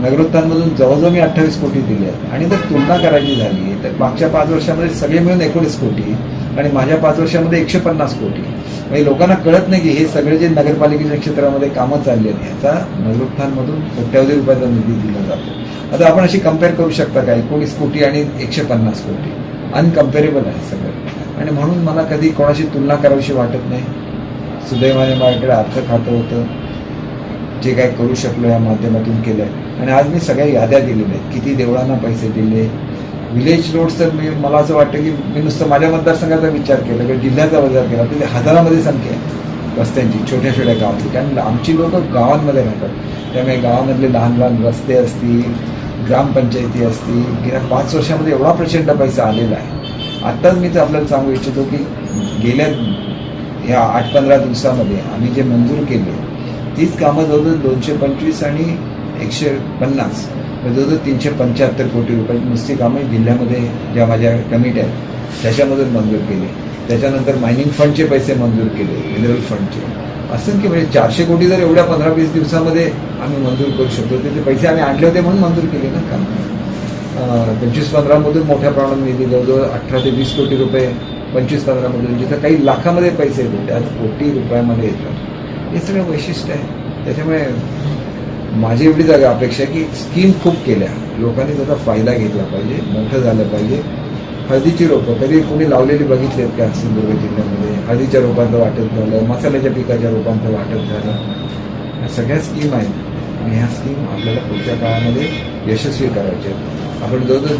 नगरोत्थानमधून जवळजवळ मी 28 कोटी दिले आहेत. आणि जर तुलना करायची झाली तर मागच्या 5 वर्षामध्ये सगळे मिळून 19 कोटी आणि माझ्या 5 वर्षामध्ये 150 कोटी. म्हणजे लोकांना कळत नाही की हे सगळे जे नगरपालिकेच्या क्षेत्रामध्ये कामं चालली आहेत याचा नगरोत्थानमधून कोट्यावधी रुपयाचा निधी दिला जातो. आता आपण अशी कम्पेअर करू शकता का 19 कोटी आणि 150 कोटी? अनकम्पेरेबल आहे सगळं. आणि म्हणून मला कधी कोणाशी तुलना करावीशी वाटत नाही. सुदैवाने माझ्याकडे अर्थ खातं होतं, जे काही करू शकलो या माध्यमातून केलं आहे. आणि आज मी सगळ्या याद्या दिलेल्या आहेत, किती देवळांना पैसे दिले. विलेज रोड्स तर मला असं वाटतं की मी नुसतं माझ्या मतदारसंघाचा विचार केला किंवा जिल्ह्याचा विचार केला तर हजारामध्ये संख्या आहे रस्त्यांची, छोट्या छोट्या गावातली. कारण आमची लोकं गावांमध्ये राहतात, त्यामुळे गावामधले लहान लहान रस्ते असतील, ग्रामपंचायती असतील, गेल्या 5 वर्षामध्ये एवढा प्रचंड पैसा आलेला आहे. आत्ताच मी तर आपल्याला सांगू इच्छितो की गेल्या ह्या 8-15 दिवसामध्ये आम्ही जे मंजूर केले तीच कामं जवळजवळ 225 आणि 150 जवळजवळ 375 कोटी रुपयाची नुसती कामं जिल्ह्यामध्ये ज्या माझ्या कमिट्या आहेत त्याच्यामधून मंजूर केली. त्याच्यानंतर मायनिंग फंडचे पैसे मंजूर केले, मिनरल फंडचे. असं की म्हणजे 400 कोटी जर एवढ्या 15-20 दिवसामध्ये आम्ही मंजूर करू शकतो ते पैसे आम्ही आणले होते म्हणून मंजूर केले ना काम. 25-15 मोठ्या प्रमाणात निधी जवळजवळ 18 ते 20 कोटी रुपये 25-15 जिथं काही लाखामध्ये पैसे येतो त्यात कोटी रुपयामध्ये येतात. हे सगळं वैशिष्ट्य आहे. त्याच्यामुळे माझी एवढी जागा अपेक्षा आहे की स्कीम खूप केल्या, लोकांनी त्याचा फायदा घेतला पाहिजे, मोठं झालं पाहिजे. हळदीची रोपं कधी कोणी लावलेली बघितली आहेत का सिंधुदुर्ग जिल्ह्यामध्ये? हळदीच्या रोपांचं वाटप झालं, मसाल्याच्या पिकाच्या रोपांचं वाटप झालं. या सगळ्या स्कीम आहेत आणि ह्या स्कीम आपल्याला पुढच्या काळामध्ये यशस्वी करायच्या आहेत. आपण जवळजवळ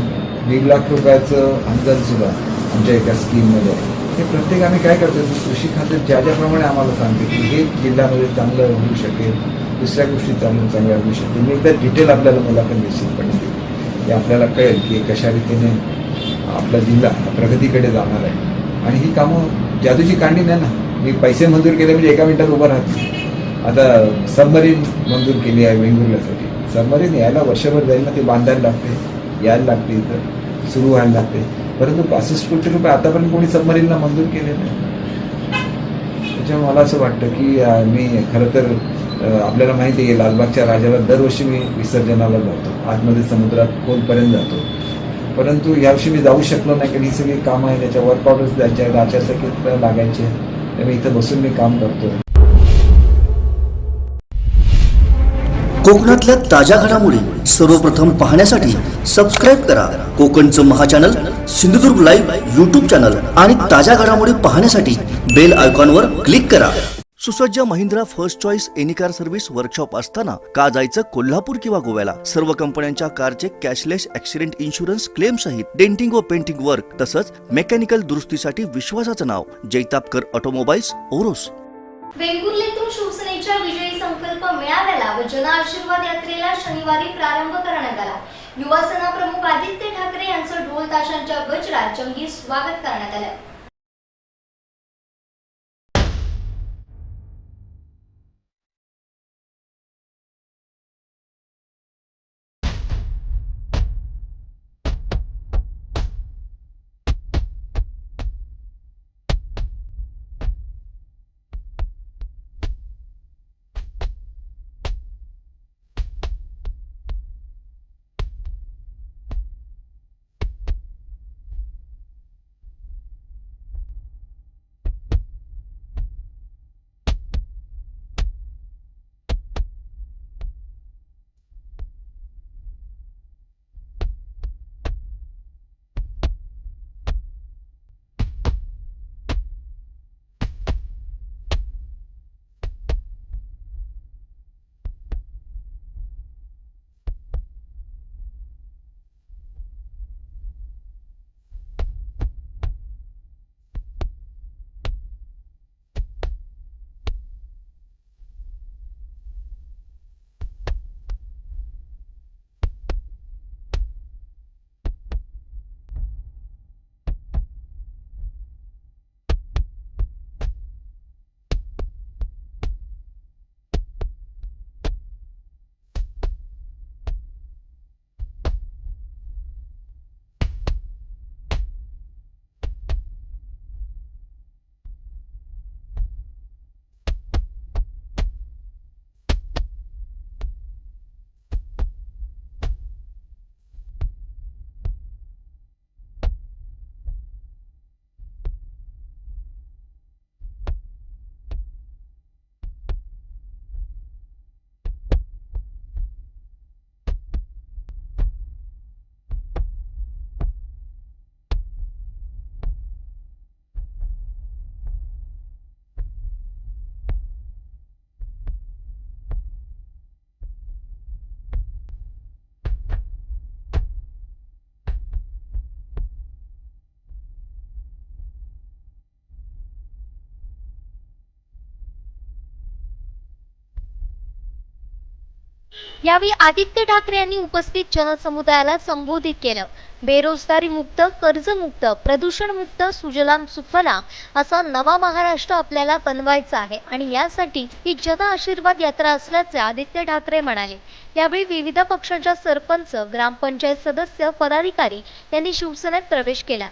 1.5 लाख रुपयाचं अनुदानसुद्धा आमच्या एका स्कीममध्ये आहे. हे प्रत्येक आम्ही काय करतो कृषी खातं ज्याप्रमाणे आम्हाला सांगते की हे जिल्ह्यामध्ये चांगलं होऊ शकेल, दुसऱ्या गोष्टी चांगल्या होऊ शकतील. मी एकदा डिटेल आपल्याला मुलाखत निश्चितपणे देईल की आपल्याला कळेल की कशा रीतीने आपला जिल्हा प्रगतीकडे जाणार आहे. आणि ही कामं जादूची कांडी नाही ना. मी पैसे मंजूर केले म्हणजे एका मिनिटात उभं राहते. आता सबमरीन मंजूर केली आहे वेंगुर्ल्यासाठी. सबमरीन यायला वर्षभर जाईल ना, ते बांधायला लागते, यायला लागते, इथं सुरू व्हायला लागते. परंतु 65 कोटी रुपये आतापर्यंत कोणी सबमरीनला मंजूर केले नाही. त्याच्यामुळे मला असं वाटतं की मी खरं तर आपल्याला माहिती आहे लालबागच्या राजाला दरवर्षी मी विसर्जनाला जातो, आतमध्ये समुद्रात खोलपर्यंत जातो. परंतु यावर्षी मी जाऊ शकलो नाही कारण ही सगळी कामं आहे, त्याच्या वर्क ऑर्डर्स द्यायच्या आहेत, आचारसंहिता लागायचे. त्यामुळे इथं बसून मी काम करतो. कोकणातल्या ताज्या घडामोडी सर्वप्रथम पाहण्यासाठी सबस्क्राईब करा कोकणचं महाचॅनल सिंधुदुर्ग लाईव्ह यूट्यूब चॅनल आणि ताज्या घडामोडी पाहण्यासाठी बेल आयकॉनवर क्लिक करा. सुसज्ज Mahindra first choice any car service workshop असताना का जायचं कोल्हापूर किंवा गोव्याला? सर्व कंपन्यांच्या कारचे कॅशलेस ॲक्सिडेंट इन्शुरन्स क्लेम सहित डेंटिंग व पेंटिंग वर्क तसंच मेकॅनिकल दुरुस्तीसाठी विश्वासाचं नाव जैतापकर ऑटोमोबाईल्स ओरोस. वेंगुर्लेतून शिवसेनेच्या विजयी संकल्प मेळाव्याला व जन आशीर्वाद यात्रेला शनिवारी प्रारंभ करण्यात आला. युवा सेना प्रमुख आदित्य ठाकरे यांचं ढोल ताशांच्या गजरात जंगी स्वागत करण्यात आलं. यावेळी आदित्य ठाकरे यांनी उपस्थित जनसमुदायाला संबोधित केलं. बेरोजगारी मुक्त, कर्जमुक्त, प्रदूषणमुक्त, सुजलाम सुफलाम असा नवा महाराष्ट्र आपल्याला बनवायचा आहे आणि यासाठी ही जन आशीर्वाद यात्रा असल्याचे आदित्य ठाकरे म्हणाले. यावेळी विविध पक्षांच्या सरपंच, ग्रामपंचायत सदस्य, पदाधिकारी यांनी शिवसेनेत प्रवेश केला.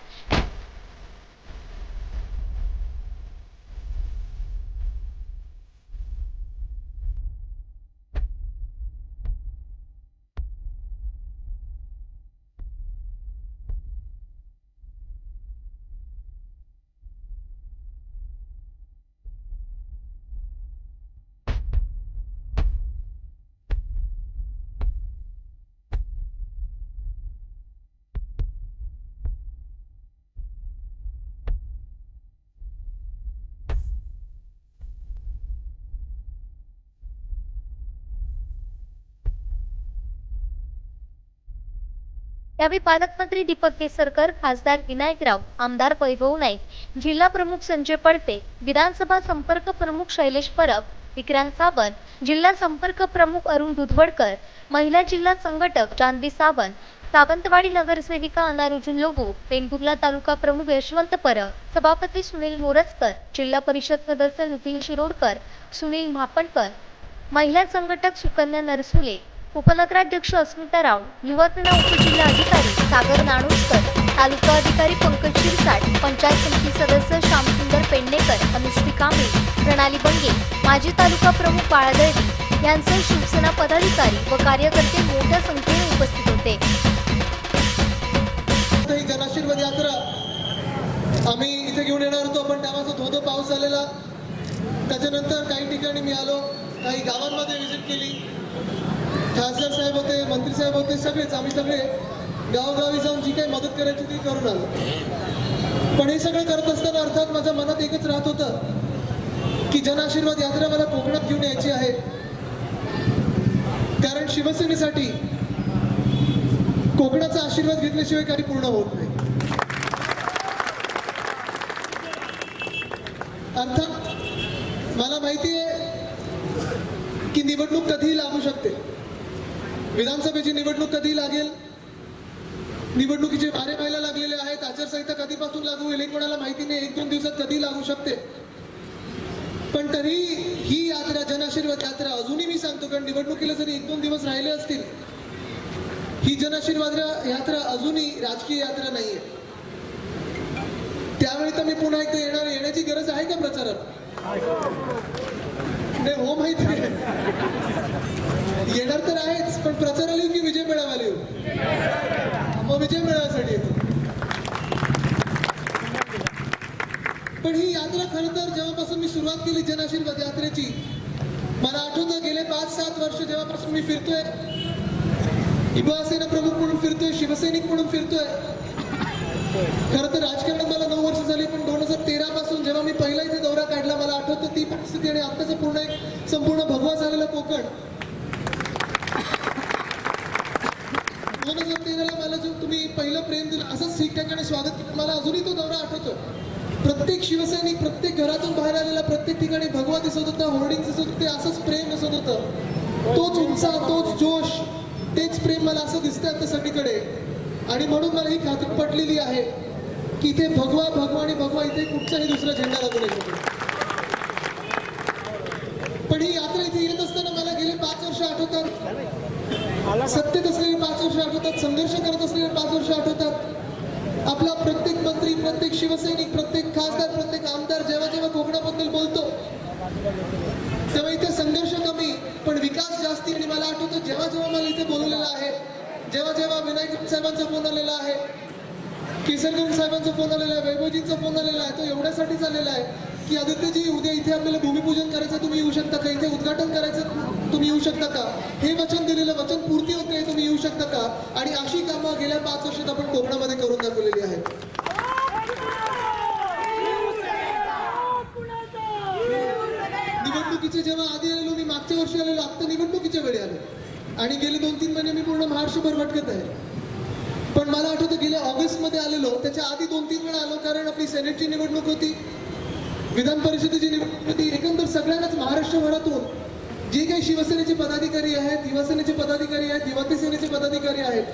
यावेळी पालकमंत्री दीपक केसरकर, खासदार विनायकराव, आमदार वैभव नाईक, जिल्हा प्रमुख संजय पडते, विधानसभा संपर्क प्रमुख शैलेश परब, विक्रांत सावंत, जिल्हा संपर्क प्रमुख अरुण दुधवडकर, महिला जिल्हा संघटक जानवी सावंत, सावंतवाडी नगरसेविका अनारुजुन लोगू, वेंगुर्ला तालुका प्रमुख यशवंत परब, सभापती सुनील मोरजकर, जिल्हा परिषद सदस्य नितीन शिरोडकर, सुनील म्हापणकर, महिला संघटक सुकन्या नरसुले, उपनगराध्यक्ष अस्मिता राव, युवसेना उपजिल्हा अधिकारी सागर नाणुसकर, तालुका अधिकारी पंकज शिरसाट, पंचायत समिती सदस्य श्यामसुंदर पेडणेकर, अनुश्री कांबळे, प्रणाली बंगे, माजी तालुका प्रमुख बाळादळवी यांसह शिवसेना पदाधिकारी व कार्यकर्ते मोठ्या संख्येने उपस्थित होते. ही जनआशीर्वाद यात्रा आम्ही इथे घेऊन येणार होतो, पण तेव्हाचा धोधो पाऊस झालेला. त्याच्यानंतर काही ठिकाणी मी आलो, काही गावांमध्ये व्हिजिट केली. खासदार साहेब होते, मंत्री साहेब होते, सगळेच आम्ही सगळे गावोगावी जाऊन जी काही मदत करायची ती करून आलो. पण हे सगळं करत असताना अर्थात माझ्या मनात एकच राहत होतं की जनआशीर्वाद यात्रा मला कोकणात घेऊन यायची आहे. कारण शिवसेनेसाठी कोकणाचा आशीर्वाद घेतल्याशिवाय काही पूर्ण होत नाही. अर्थात मला माहिती आहे की निवडणूक कधीही लागू शकते. विधानसभेची निवडणूक कधी लागेल, निवडणुकीचे वारे व्हायला लागलेले आहेत. आचारसंहिता कधीपासून लागू होईल हे कोणाला माहिती नाही. 1-2 दिवसात कधी लागू शकते. पण तरी ही यात्रा, जनआशीर्वाद यात्रा अजूनही मी सांगतो, कारण निवडणुकीला जरी 1-2 दिवस राहिले असतील, ही जनआशीर्वाद यात्रा अजूनही राजकीय यात्रा नाहीये. त्यावेळी तर मी पुन्हा एकदा येण्याची गरज आहे का प्रचारात? नाही हो, माहिती येणार तर आहेच, पण प्रचाराला येऊ की विजय मेळाव्याला येऊ? मग विजय मेळाव्यासाठी येतो. पण ही यात्रा खरं तर जेव्हापासून मी सुरुवात केली जनआशीर्वाद यात्रेची, मला आठवतं गेले 5-7 वर्ष जेव्हापासून मी फिरतोय, युवासेना प्रमुख म्हणून फिरतोय, शिवसैनिक म्हणून फिरतोय. खरं तर राजकारणात मला 9 वर्ष झाली, पण 2013 पासून जेव्हा मी पहिला इथे दौरा काढला, मला आठवतं ती परिस्थिती आणि आत्ताचं पूर्ण एक संपूर्ण भगवा झालेलं कोकण. 2013ला मला जो तुम्ही पहिलं प्रेम दिलं, असंच ठिकठिकाणी स्वागत केलं, मला अजूनही तो दौरा आठवतो. प्रत्येक शिवसैनिक, प्रत्येक घरातून बाहेर आलेला, प्रत्येक ठिकाणी भगवा दिसत होता, होर्डिंग दिसत होते, असंच प्रेम दिसत होतं. तोच उत्साह, तोच जोश, तेच प्रेम मला असं दिसतंय आता सगळीकडे. आणि म्हणून मला ही खात्री पटलेली आहे की इथे भगवा भगवा आणि भगवा, इथे कुठचाही दुसरा झेंडा लागू नाही शकतो. पण ही यात्रा इथे येत असताना मला गेले 5 वर्ष आठवतात, सत्तेत असलेले 5 वर्ष आठवतात, संघर्ष करत असलेले 5 वर्ष आठवतात. आपला प्रत्येक मंत्री, प्रत्येक शिवसैनिक, प्रत्येक खासदार, प्रत्येक आमदार जेव्हा जेव्हा कोकणाबद्दल बोलतो तेव्हा इथे संघर्ष कमी पण विकास जास्ती. आणि मला आठवतं जेव्हा जेव्हा मला इथे बोलवलेलं आहे, जेव्हा जेव्हा विनायक साहेबांचा फोन आलेला आहे, केसरकर साहेबांचा फोन आलेला आहे, वैभवजींचा फोन आलेला आहे, तो एवढ्यासाठीच आलेला आहे की आदित्यजी उद्या इथे आपल्याला भूमिपूजन करायचं, तुम्ही येऊ शकता का? इथे उद्घाटन करायचं, तुम्ही येऊ शकता का? हे वचन दिलेलं वचन पूर्ती होते, तुम्ही येऊ शकता का? आणि अशी कामं गेल्या 5 वर्षात आपण कोकणामध्ये करून दाखवलेली आहेत. निवडणुकीचे जेव्हा आधी आलेलो, मी मागच्या वर्षी आलेलो, आता निवडणुकीच्या वेळी आलो आणि गेले 2-3 महिने मी पूर्ण महाराष्ट्रभर भटकत आहे. पण मला आठवतं गेल्या ऑगस्टमध्ये आलेलो, त्याच्या आधी 2-3 वेळा आलो, कारण आपली सेनेटची निवडणूक होती, विधान परिषदेची निवडणूक होती. एकंदर सगळ्यांनाच महाराष्ट्रभरातून जे काही शिवसेनेचे पदाधिकारी आहेत, युवासेनेचे पदाधिकारी आहेत, युवती सेनेचे पदाधिकारी आहेत,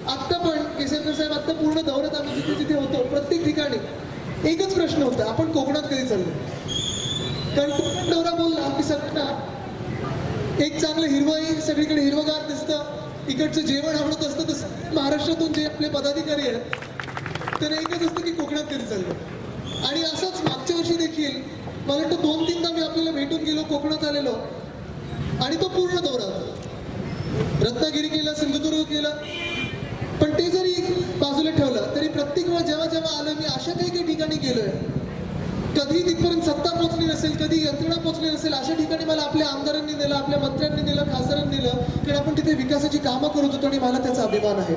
आत्ता पण केसरकर साहेब आत्ता पूर्ण दौऱ्यात आम्ही जिथे जिथे होतो प्रत्येक ठिकाणी एकच प्रश्न होता, आपण कोकणात कधी चाललो? कारण कोकण दौरा बोलला की सगळ्यांना एक चांगलं हिरवंही सगळीकडे हिरवगार दिसतं, इकडचं जेवण आवडत असतं. तसं महाराष्ट्रातून जे आपले पदाधिकारी आहेत त्यांना एकच असतं की कोकणात कधी चाललो. आणि असंच मागच्या वर्षी देखील मला वाटतं 2-3दा मी आपल्याला भेटून गेलो, कोकणात आलेलो, आणि तो पूर्ण दौरा होता. रत्नागिरी केला, सिंधुदुर्ग केला, पण ते जरी बाजूला ठेवलं तरी प्रत्येक वेळा जेव्हा जेव्हा आलो मी अशा काही ठिकाणी गेलोय, कधी तिथपर्यंत सत्ता पोहोचली नसेल, कधी यंत्रणा पोहोचली नसेल, अशा ठिकाणी मला आपल्या आमदारांनी नेलं, आपल्या मंत्र्यांनी नेलं, खासदारांनी नेलं, कारण आपण तिथे विकासाची कामं करत होतो आणि मला त्याचा अभिमान आहे.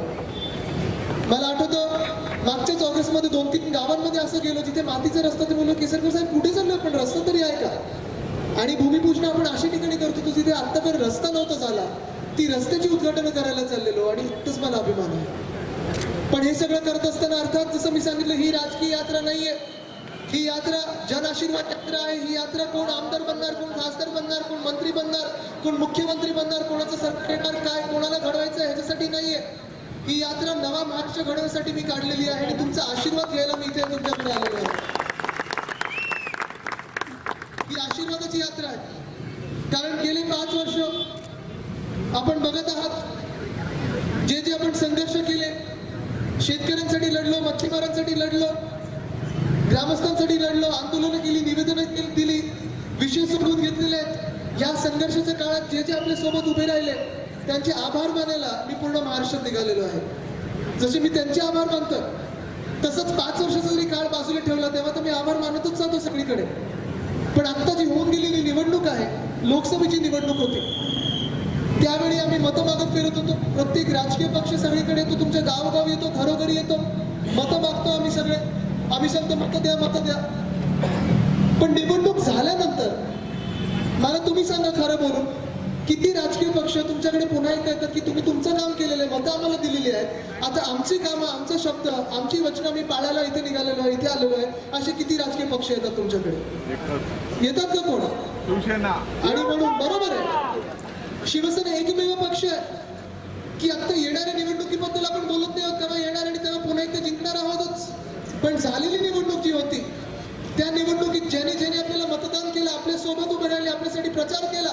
मला आठवतं मागच्याच ऑगस्टमध्ये 2-3 गावांमध्ये असं गेलो जिथे मातीचा रस्ता, ते बोललो केसरकर साहेब कुठे चाललो पण रस्ता तरी आहे का? आणि भूमिपूजन आपण अशा ठिकाणी करत होतो जिथे आत्तापर्यंत रस्ता नव्हता झाला, ती रस्त्याची उद्घाटन करायला चाललेलो, आणि इतकंच मला अभिमान आहे. पण हे सगळं करत असताना अर्थात जसं मी सांगितलं, ही राजकीय यात्रा नाहीये, ही यात्रा जन आशीर्वाद यात्रा आहे. ही यात्रा कोण आमदार बनणार, कोण खासदार बनणार, कोण मंत्री बनणार, कोण मुख्यमंत्री बनणार, कोणाचं सरकार येणार, काय कोणाला घडवायचं ह्याच्यासाठी नाहीये. ही यात्रा नवा महाराष्ट्र घडवण्यासाठी मी काढलेली आहे आणि तुमचा आशीर्वाद घ्यायला मी इथे तुमच्याकडे आलेलो आहे. ही आशीर्वादाची यात्रा आहे, कारण गेले 5 वर्ष आपण बघत आहात जे जे आपण संघर्ष केले, शेतकऱ्यांसाठी लढलो, मच्छीमारांसाठी लढलो, ग्रामस्थांसाठी लढलो, आंदोलनं केली, निवेदनं दिली, विषय सोडवून घेतलेले आहेत. या संघर्षाच्या काळात जे जे आपल्या सोबत उभे राहिले त्यांचे आभार मानायला मी पूर्ण महाराष्ट्रात निघालेलो आहे. जसे मी त्यांचे आभार मानतो तसंच 5 वर्षाचा जरी काळ बाजूला ठेवला तेव्हा तर मी आभार मानतच जातो सगळीकडे. पण आत्ता जी होऊन गेलेली निवडणूक आहे, लोकसभेची निवडणूक होती, त्यावेळी आम्ही मतं मागत फिरत होतो. प्रत्येक राजकीय पक्ष सगळीकडे येतो, तुमच्या गावोगाव येतो, घरोघरी येतो, मतं मागतो आम्ही सगळे. आम्ही सांगतो मतं द्या, मतं द्या. पण निवडणूक झाल्यानंतर मला तुम्ही सांगा खरं बोलून, किती राजकीय पक्ष तुमच्याकडे पुन्हा एकदा येतात की तुम्ही तुमचं काम केलेलं आहे, मतं आम्हाला दिलेली आहेत, आता आमची कामं, आमचा शब्द, आमची वचनं आम्ही पाळायला इथे निघालेलो आहे, इथे आलेलो आहे, असे किती राजकीय पक्ष येतात तुमच्याकडे? येतात का कोण? आणि म्हणून बरोबर आहे, शिवसेना एकमेव पक्ष आहे की आता येणाऱ्या निवडणुकीबद्दल आपण बोलत नाही आहोत, तेव्हा येणार आणि तेव्हा पुन्हा एकदा जिंकणार आहोतच. पण झालेली निवडणूक जी होती त्या निवडणुकीत ज्याने ज्याने आपल्याला मतदान केलं, आपल्या सोबत उभे राहिले, आपल्यासाठी प्रचार केला,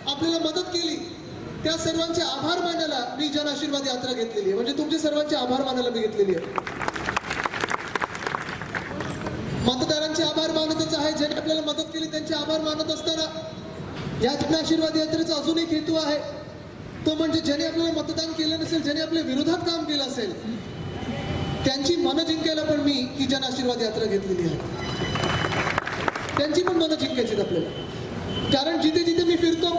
आपल्याला मदत केली, त्या सर्वांचे आभार मानायला मी जन आशीर्वाद यात्रा घेतलेली आहे. म्हणजे तुमचे सर्वांचे आभार मानायला मी घेतलेली आहे. मतदारांचे आभार मानतच आहे, ज्यांनी आपल्याला मदत केली त्यांचे आभार मानत असताना या जन आशीर्वाद यात्रेचा अजून एक हेतू आहे, तो म्हणजे ज्याने आपल्याला मतदान केलं नसेल, ज्याने आपल्या विरोधात काम केलं असेल, त्यांची मनं जिंकायला पण मी ही जन आशीर्वाद यात्रा घेतलेली आहे. त्यांची पण मनं जिंकायची आपल्याला. कारण जिथे जिथे मी फिरतो,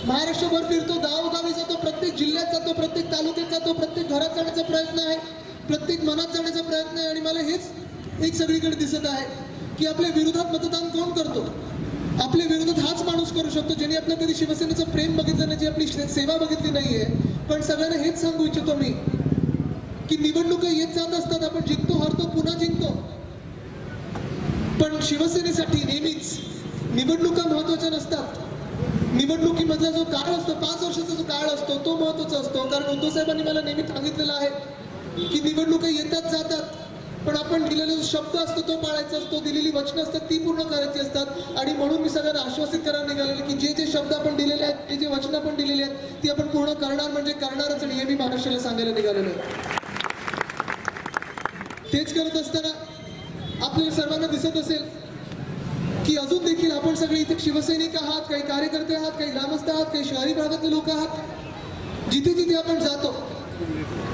महाराष्ट्रभर फिरतो, गावोगावी जातो, प्रत्येक जिल्ह्यात जातो, प्रत्येक तालुक्यात जातो, प्रत्येक घरात जाण्याचा प्रयत्न आहे, प्रत्येक मनात जाण्याचा प्रयत्न आहे. आणि मला हेच एक सगळीकडे दिसत आहे की आपल्या विरोधात मतदान कोण करतो? आपल्या विरोधात हाच माणूस करू शकतो ज्याने आपल्या कधी शिवसेनेचं प्रेम बघितलं नाही, जी आपली सेवा बघितली नाहीये. पण सगळ्यांना हेच सांगू इच्छितो मी की निवडणुका येत जात असतात, आपण जिंकतो, हरतो, पुन्हा जिंकतो, पण शिवसेनेसाठी नेहमीच निवडणुका महत्वाच्या नसतात. निवडणुकीमधला जो काळ असतो, 5 वर्षाचा जो काळ असतो, तो महत्वाचा असतो. कारण उद्धव साहेबांनी मला नेहमी सांगितलेलं आहे की निवडणुका येतात जातात, पण आपण दिलेला जो शब्द असतो तो पाळायचा असतो, दिलेली वचनं असतात ती पूर्ण करायची असतात. आणि म्हणून मी सगळ्यांना आश्वासित करायला निघालेले की जे जे शब्द आपण दिलेले आहेत, जे वचनं आपण दिलेली आहेत ती आपण पूर्ण करणार म्हणजे करणारच. आणि हे मी महाराष्ट्राला सांगायला निघालेलो आहे. तेच करत असताना आपल्याला सर्वांना दिसत असेल की अजून देखील आपण सगळे इथे शिवसैनिक आहात, काही कार्यकर्ते आहात, काही ग्रामस्थ आहात, काही शहरी भागातले लोक आहात. जिथे जिथे आपण जातो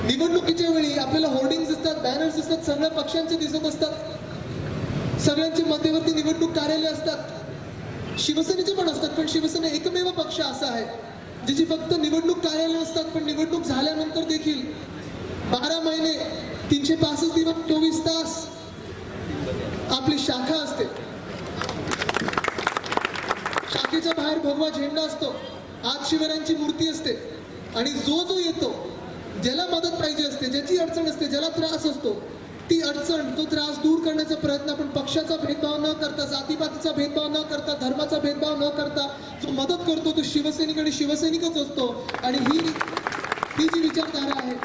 निवडणुकीच्या वेळी आपल्याला होर्डिंग्स दिसतात, बॅनर्स दिसतात, सगळ्या पक्षांचे दिसत असतात, सगळ्यांचे मध्यवर्ती निवडणूक कार्यालय असतात, शिवसेनेचे पण असतात. पण शिवसेना एकमेव पक्ष असा आहे ज्याची फक्त निवडणूक कार्यालय असतात, पण निवडणूक झाल्यानंतर देखील 12 महिने 365 दिवस 24 तास आपली शाखा असते. शाखेच्या बाहेर भगवा झेंडा असतो, आत शिवरायांची मूर्ती असते. आणि जो जो येतो, ज्याला मदत पाहिजे असते, ज्याची अडचण असते, ज्याला त्रास असतो, ती अडचण, तो त्रास दूर करण्याचा प्रयत्न आपण पक्षाचा भेदभाव न करता, जातीपातीचा भेदभाव न करता, धर्माचा भेदभाव न करता जो मदत करतो तो शिवसैनिक आणि शिवसैनिकच असतो. आणि ही जी विचारधारा आहे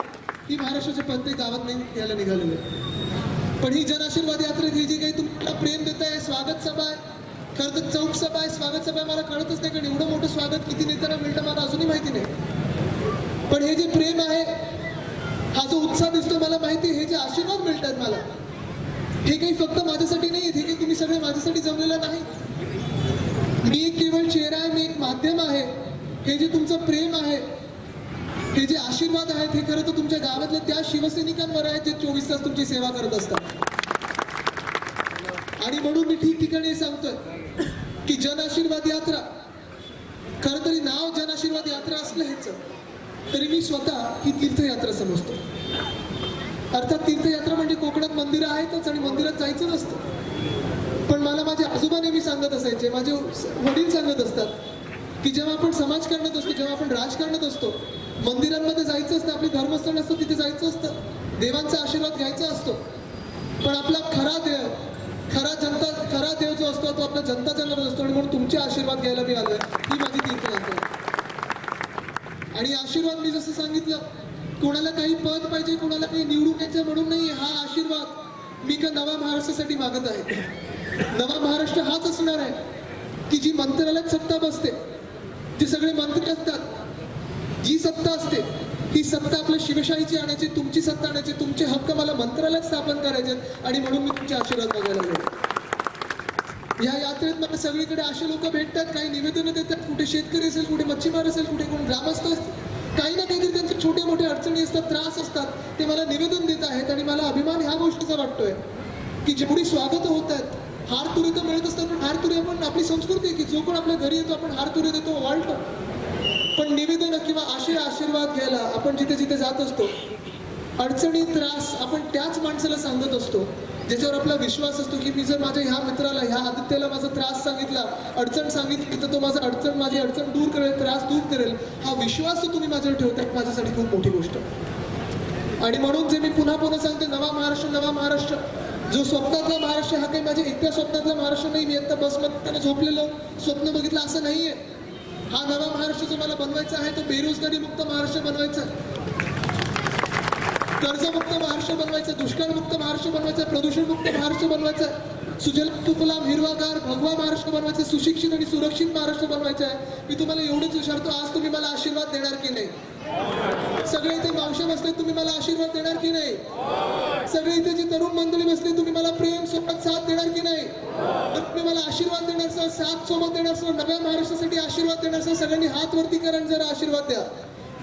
ही महाराष्ट्राच्या प्रत्येक गावात नाही यायला निघालेली आहे. पण ही जनआशीर्वाद यात्रेत ही जी काही तुम्हाला प्रेम देत आहे, स्वागत सभा आहे, खरं तर चौक सभा आहे, स्वागत सभा आहे, मला कळतच नाही कारण एवढं मोठं स्वागत किती नेत्यांना मिळतं मला अजूनही माहिती नाही. पण हे जे प्रेम आहे, हा जो उत्साह दिसतो मला माहिती, हे जे आशीर्वाद मिळतात मला, हे काही फक्त माझ्यासाठी नाही, हे काही तुम्ही सगळे माझ्यासाठी जमलेलं नाही. मी एक केवळ चेहरा आहे, मी एक माध्यम आहे. हे जे तुमचं प्रेम आहे, हे जे आशीर्वाद आहेत, हे खरं तर तुमच्या गावातल्या त्या शिवसैनिकांवर आहेत जे 24 तास तुमची सेवा करत असतात. आणि म्हणून मी ठिकठिकाणी सांगतोय की जनआशीर्वाद यात्रा, खरं तरी नाव जनआशीर्वाद यात्रा असलं ह्याचं, तरी मी स्वतः ही तीर्थयात्रा समजतो. अर्थात तीर्थयात्रा म्हणजे कोकणात मंदिरं आहेतच आणि मंदिरात जायचं नसतं. पण मला माझे आजोबा नेहमी सांगत असायचे, माझे वडील सांगत असतात की जेव्हा आपण समाजकारणात असतो, जेव्हा आपण राजकारणात असतो, मंदिरांमध्ये जायचं असतं, आपले धर्मस्थळ असतं तिथे जायचं असतं, देवांचा आशीर्वाद घ्यायचा असतो. पण आपला खरा देव जो असतो तो आपला जनता जनार्दन असतो. आणि म्हणून तुमचे आशीर्वाद घ्यायला मी आलोय, ही माझी तीर्थयात्रा. आणि आशीर्वाद मी जसं सांगितलं, कोणाला काही पद पाहिजे, कोणाला काही निवडून यायचं म्हणून नाही. हा आशीर्वाद मी का नवा महाराष्ट्रासाठी मागत आहे. नवा महाराष्ट्र हाच असणार आहे की जी मंत्रालयात सत्ता बसते, जे सगळे मंत्री असतात, जी सत्ता असते ही सत्ता आपल्या शिवशाहीची आणायची, तुमची सत्ता आणायची, तुमचे हक्क मला मंत्रालयात स्थापन करायचे. आणि म्हणून मी तुमचे आशीर्वाद बघायला गेलो. या यात्रेत मला सगळीकडे असे लोक भेटतात, काही निवेदनं देतात, कुठे शेतकरी असेल, कुठे मच्छीमार असेल, कुठे कोण ग्रामस्थ असतील, काही ना काहीतरी त्यांचे छोटे मोठे अडचणी असतात, त्रास असतात, ते मला निवेदन देत आहेत. आणि मला अभिमान ह्या गोष्टीचा वाटतोय की जेवढी स्वागत होत आहेत, हार तुरे तर मिळत असतात, पण हार तुरे आपण, आपली संस्कृती आहे की जो कोण आपल्या घरी येतो आपण हार तुरे देतो, वाळतो. पण निवेदन किंवा आशीर्वाद घ्यायला आपण जिथे जिथे जात असतो, अडचणी त्रास आपण त्याच माणसाला सांगत असतो ज्याच्यावर आपला विश्वास असतो की मी जर माझ्या ह्या मित्राला, ह्या आदित्यला माझा त्रास सांगितला, अडचण सांगितली, तर तो माझी अडचण दूर करेल, त्रास दूर करेल. हा विश्वास जो तुम्ही माझ्यावर ठेवतात माझ्यासाठी खूप मोठी गोष्ट. आणि म्हणून जे मी पुन्हा सांगते, नवा महाराष्ट्र जो स्वप्नातला महाराष्ट्र, हा काही माझ्या एकट्या स्वप्नातला महाराष्ट्र नाही. मी आता बसमध्ये झोपलेलं स्वप्न बघितलं असं नाहीये. हा नवा महाराष्ट्र जो मला बनवायचा आहे तो बेरोजगारी मुक्त महाराष्ट्र बनवायचा, कर्जमुक्त महाराष्ट्र बनवायचा, दुष्काळमुक्त महाराष्ट्र बनवायचा, प्रदूषणमुक्त महाराष्ट्र बनवायचा, सुजलाम सुफलाम हिरवागार भगवा महाराष्ट्र बनवायचा, सुशिक्षित आणि सुरक्षित महाराष्ट्र बनवायचा आहे. मी तुम्हाला एवढंच विचारतो, आज तुम्ही मला आशीर्वाद देणार की नाही? सगळे इथे मावशे बसले, तुम्ही मला आशीर्वाद देणार की नाही? सगळे इथे जी तरुण मंडळी बसली, तुम्ही मला प्रेम सोबत साथ देणार की नाही? तुम्ही मला आशीर्वाद देणार सर, साथ सोबत देणार सर, नव्या महाराष्ट्रासाठी आशीर्वाद देणार सर. सगळ्यांनी हात वरती करा आणि जरा आशीर्वाद द्या.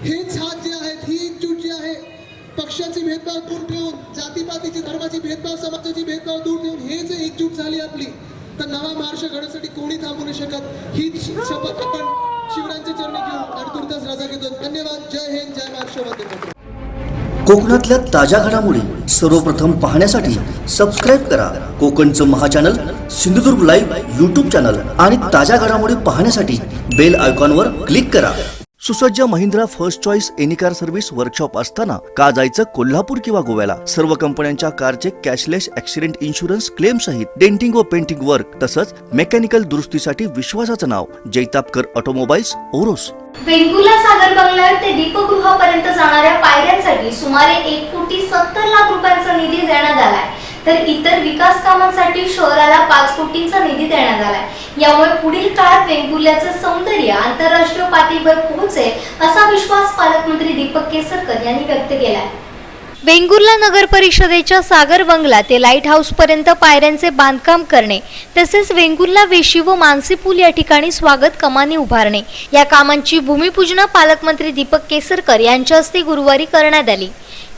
हेच हात जे आहेत, ही एकजूट जी आहे, पक्षाचे भेदभाव दूर ठेवून, जातीपातीची, धर्माची भेदभाव, समाजाची भेदभाव दूर ठेवून हे जे एकजूट झाली आपली, तर नवा महाराष्ट्र घडण्यासाठी कोणी थांबू नाही शकत. हीच शपथ आपण शिवरायांच्या चरणी घेऊ आणि तुर्तास रजा घेतो. धन्यवाद. जय हिंद, जय महाराष्ट्र. कोकणातल्या ताज्या घडामोडी सर्वप्रथम पाहण्यासाठी सबस्क्राईब करा कोकणचं महाचॅनल सिंधुदुर्ग लाईव्ह यूट्यूब चॅनल. आणि ताज्या घडामोडी पाहण्यासाठी बेल आयकॉनवर क्लिक करा. सुसज्ज Mahindra first choice any car service workshop असताना का जायचं कोल्हापूर किंवा गोव्याला? सर्व कंपन्यांच्या कारचे कॅशलेस ॲक्सिडेंट इन्शुरन्स क्लेम सहित डेंटिंग व पेंटिंग वर्क, तसंच मेकॅनिकल दुरुस्तीसाठी विश्वासाचं नाव जैतापकर ऑटोमोबाईल्स, ओरोस. वेंगुर्ला सागर बंगला ते दीपगृहापर्यंत जाणाऱ्या पायऱ्यांसाठी सुमारे 1,70 लाख रुपयांचा निधी देण्यात आलाय, तर इतर विकास कामांसाठी शहराला 5 कोटींचा निधी देण्यात आलाय. यामुळे पुढील काळात वेंगुर्ल्याचं सौंदर्य आंतरराष्ट्रीय पातळीवर पोहोचेल असा विश्वास पालकमंत्री दीपक केसरकर यांनी व्यक्त केलाय. वेंगुर्ला नगर परिषदेच्या सागर बंगला ते लाईट हाऊस पर्यंत पायऱ्यांचे बांधकाम करणे, तसेच वेंगुर्ला वेशी व मानसी पूल या ठिकाणी स्वागत कमानी उभारणे, या कामांची भूमिपूजन पालकमंत्री दीपक केसरकर यांच्या हस्ते गुरुवारी करण्यात आली.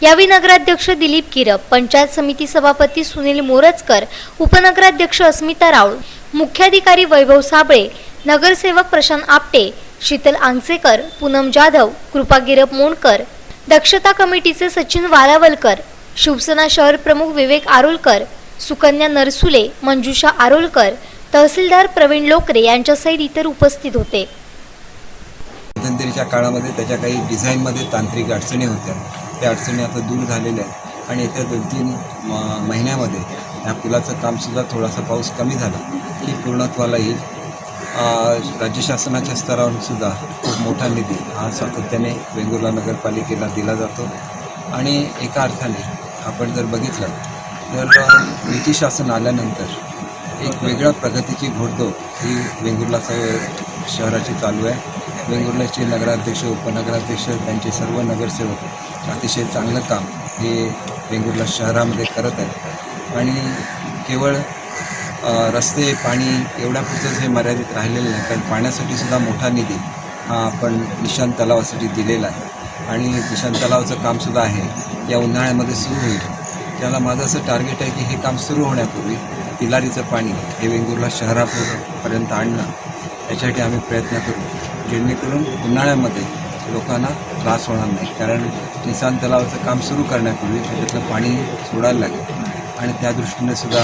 यावेळी नगराध्यक्ष दिलीप किरप, पंचायत समिती सभापती सुनील मोरजकर, उपनगराध्यक्ष अस्मिता राऊळ, मुख्याधिकारी वैभव साबळे, नगरसेवक प्रशांत आपटे, शीतल आंगसेकर, पूनम जाधव, कृपा गिरप मोंडकर, दक्षता कमिटीचे सचिन वालावलकर, शिवसेना शहर प्रमुख विवेक आरोलकर, सुकन्या नरसुले, मंजुषा आरोलकर, तहसीलदार प्रवीण लोकरे यांच्यासहित इतर उपस्थित होते. मध्यंतरीच्या काळामध्ये त्याच्या काही डिझाईनमध्ये तांत्रिक अडचणी होत्या, त्या अडचणी आता दूर झालेल्या आहेत आणि येत्या 2-3 महिन्यामध्ये या पुलाचं कामसुद्धा थोडासा पाऊस कमी झाला की पूर्णत्वाला येईल. राज्य शासनाच्या स्तरावरून सुद्धा खूप मोठा निधी हा सातत्याने वेंगुर्ला नगरपालिकेला दिला जातो आणि एका अर्थाने आपण जर बघितलं तर युती शासन आल्यानंतर एक वेगळ्या प्रगतीची घोडदौड ही वेंगुर्ला शहराची चालू आहे. वेंगुर्ल्याचे नगराध्यक्ष, उपनगराध्यक्ष, त्यांचे सर्व नगरसेवक अतिशय चांगलं काम हे वेंगुर्ला शहरामध्ये करत आहेत आणि केवळ रस्ते, पाणी एवढ्यापुरतंच हे मर्यादित राहिलेलं नाही, कारण पाण्यासाठी सुद्धा मोठा निधी हा आपण निशांत तलावासाठी दिलेला आहे आणि निशांत तलावाचं कामसुद्धा आहे या उन्हाळ्यामध्ये सुरू होईल. त्याला माझं असं टार्गेट आहे की हे काम सुरू होण्यापूर्वी तिलारीचं पाणी हे वेंगुर्ला शहरापर्यंत आणणं याच्यासाठी आम्ही प्रयत्न करू, जेणेकरून उन्हाळ्यामध्ये लोकांना त्रास होणार नाही. कारण निशांत तलावाचं काम सुरू करण्यापूर्वी त्याच्यातलं पाणी सोडायला लागेल आणि त्या दृष्टीने सुद्धा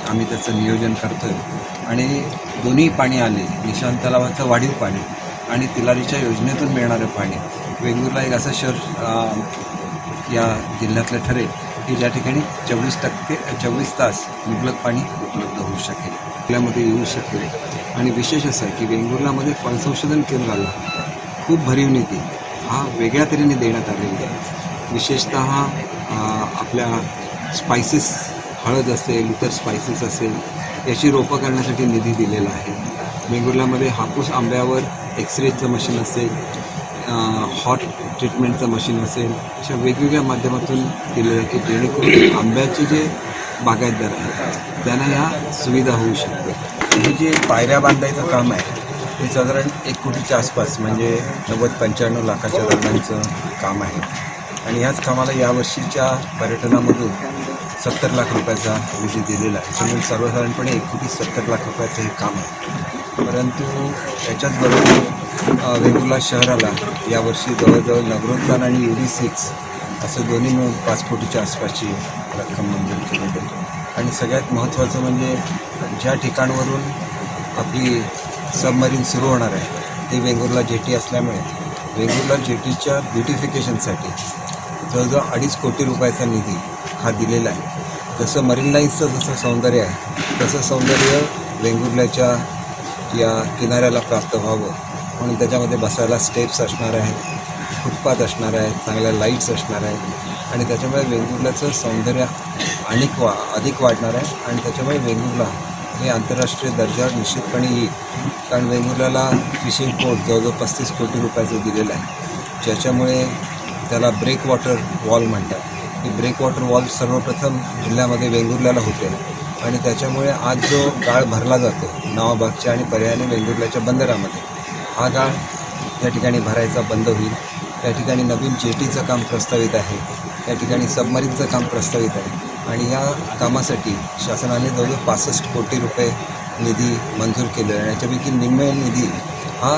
आम्ही त्याचं नियोजन करतो आहे. आणि दोन्ही पाणी आले, निशांत तलावाचं वाढीव पाणी आणि तिलारीच्या योजनेतून मिळणारं पाणी, वेंगुर्ला एक असं शहर या जिल्ह्यातलं ठरेल की ज्या ठिकाणी 24 तास मुबलक पाणी उपलब्ध होऊ शकेल, जिल्ह्यामध्ये येऊ शकेल. आणि विशेष असं आहे की वेंगुर्लामध्ये फळ संशोधन केंद्राला खूप भरीव निधी हा वेगळ्या तऱ्हेने देण्यात आलेला आहे. विशेषतः आपल्या स्पायसेस, हळद असेल, इतर स्पायसेस असेल, याची रोपं करण्यासाठी निधी दिलेला आहे. वेंगुर्ल्यामध्ये हापूस आंब्यावर एक्सरेचं मशीन असेल, हॉट ट्रीटमेंटचं मशीन असेल, अशा वेगवेगळ्या माध्यमातून दिलेलं आहे की जेणेकरून आंब्याचे जे बागायतदार आहेत त्यांना ह्या सुविधा होऊ शकते. हे जे पायऱ्या बांधायचं काम आहे हे साधारण 1 कोटीच्या आसपास, म्हणजे 90-95 लाखाच्या दरम्यानचं काम आहे आणि ह्याच कामाला यावर्षीच्या पर्यटनामधून 70 लाख रुपयाचा निधी दिलेला आहे. म्हणून सर्वसाधारणपणे 1 कोटी 70 लाख रुपयाचं हे काम आहे. परंतु त्याच्याचबरोबर वेंगुर्ला शहराला यावर्षी जवळजवळ नगरोत्थान आणि UD6 असं दोन्ही मिळून 5 कोटीच्या आसपासची रक्कम मंजूर केलेली आहे. आणि सगळ्यात महत्त्वाचं म्हणजे ज्या ठिकाणावरून आपली सबमरीन सुरू होणार आहे ते वेंगुर्ला जेटी असल्यामुळे वेंगुर्ला जेटीच्या ब्युटिफिकेशनसाठी जवळजवळ 2.5 कोटी रुपयाचा निधी हा दिलेला आहे. जसं मरीन लाईन्सचं जसं सौंदर्य आहे तसं सौंदर्य वेंगुर्ल्याच्या या किनाऱ्याला प्राप्त व्हावं म्हणून त्याच्यामध्ये बसायला स्टेप्स असणार आहेत, फुटपाथ असणार आहेत, चांगल्या लाईट्स असणार आहेत आणि त्याच्यामुळे वेंगुर्ल्याचं सौंदर्य अधिक वाढणार आहे आणि त्याच्यामुळे वेंगुर्ला हे आंतरराष्ट्रीय दर्जावर निश्चितपणे येईल. कारण वेंगुर्ल्याला फिशिंग पोर्ट जवळजवळ 35 कोटी रुपयाचं दिलेलं आहे, ज्याच्यामुळे त्याला ब्रेक वॉटर वॉल म्हणतात. ही ब्रेक वॉटर वॉल सर्वप्रथम जिल्ह्यामध्ये वेंगुर्ल्याला होते आणि त्याच्यामुळे आज जो गाळ भरला जातो नवाबागच्या आणि पर्यायाने वेंगुर्ल्याच्या बंदरामध्ये, हा गाळ त्या ठिकाणी भरायचा बंद होईल. त्या ठिकाणी नवीन जेटीचं काम प्रस्तावित आहे, त्या ठिकाणी सबमरीनचं काम प्रस्तावित आहे आणि या कामासाठी शासनाने जवळजवळ 65 कोटी रुपये निधी मंजूर केलेला आहे. याच्यापैकी निम्मे निधी हा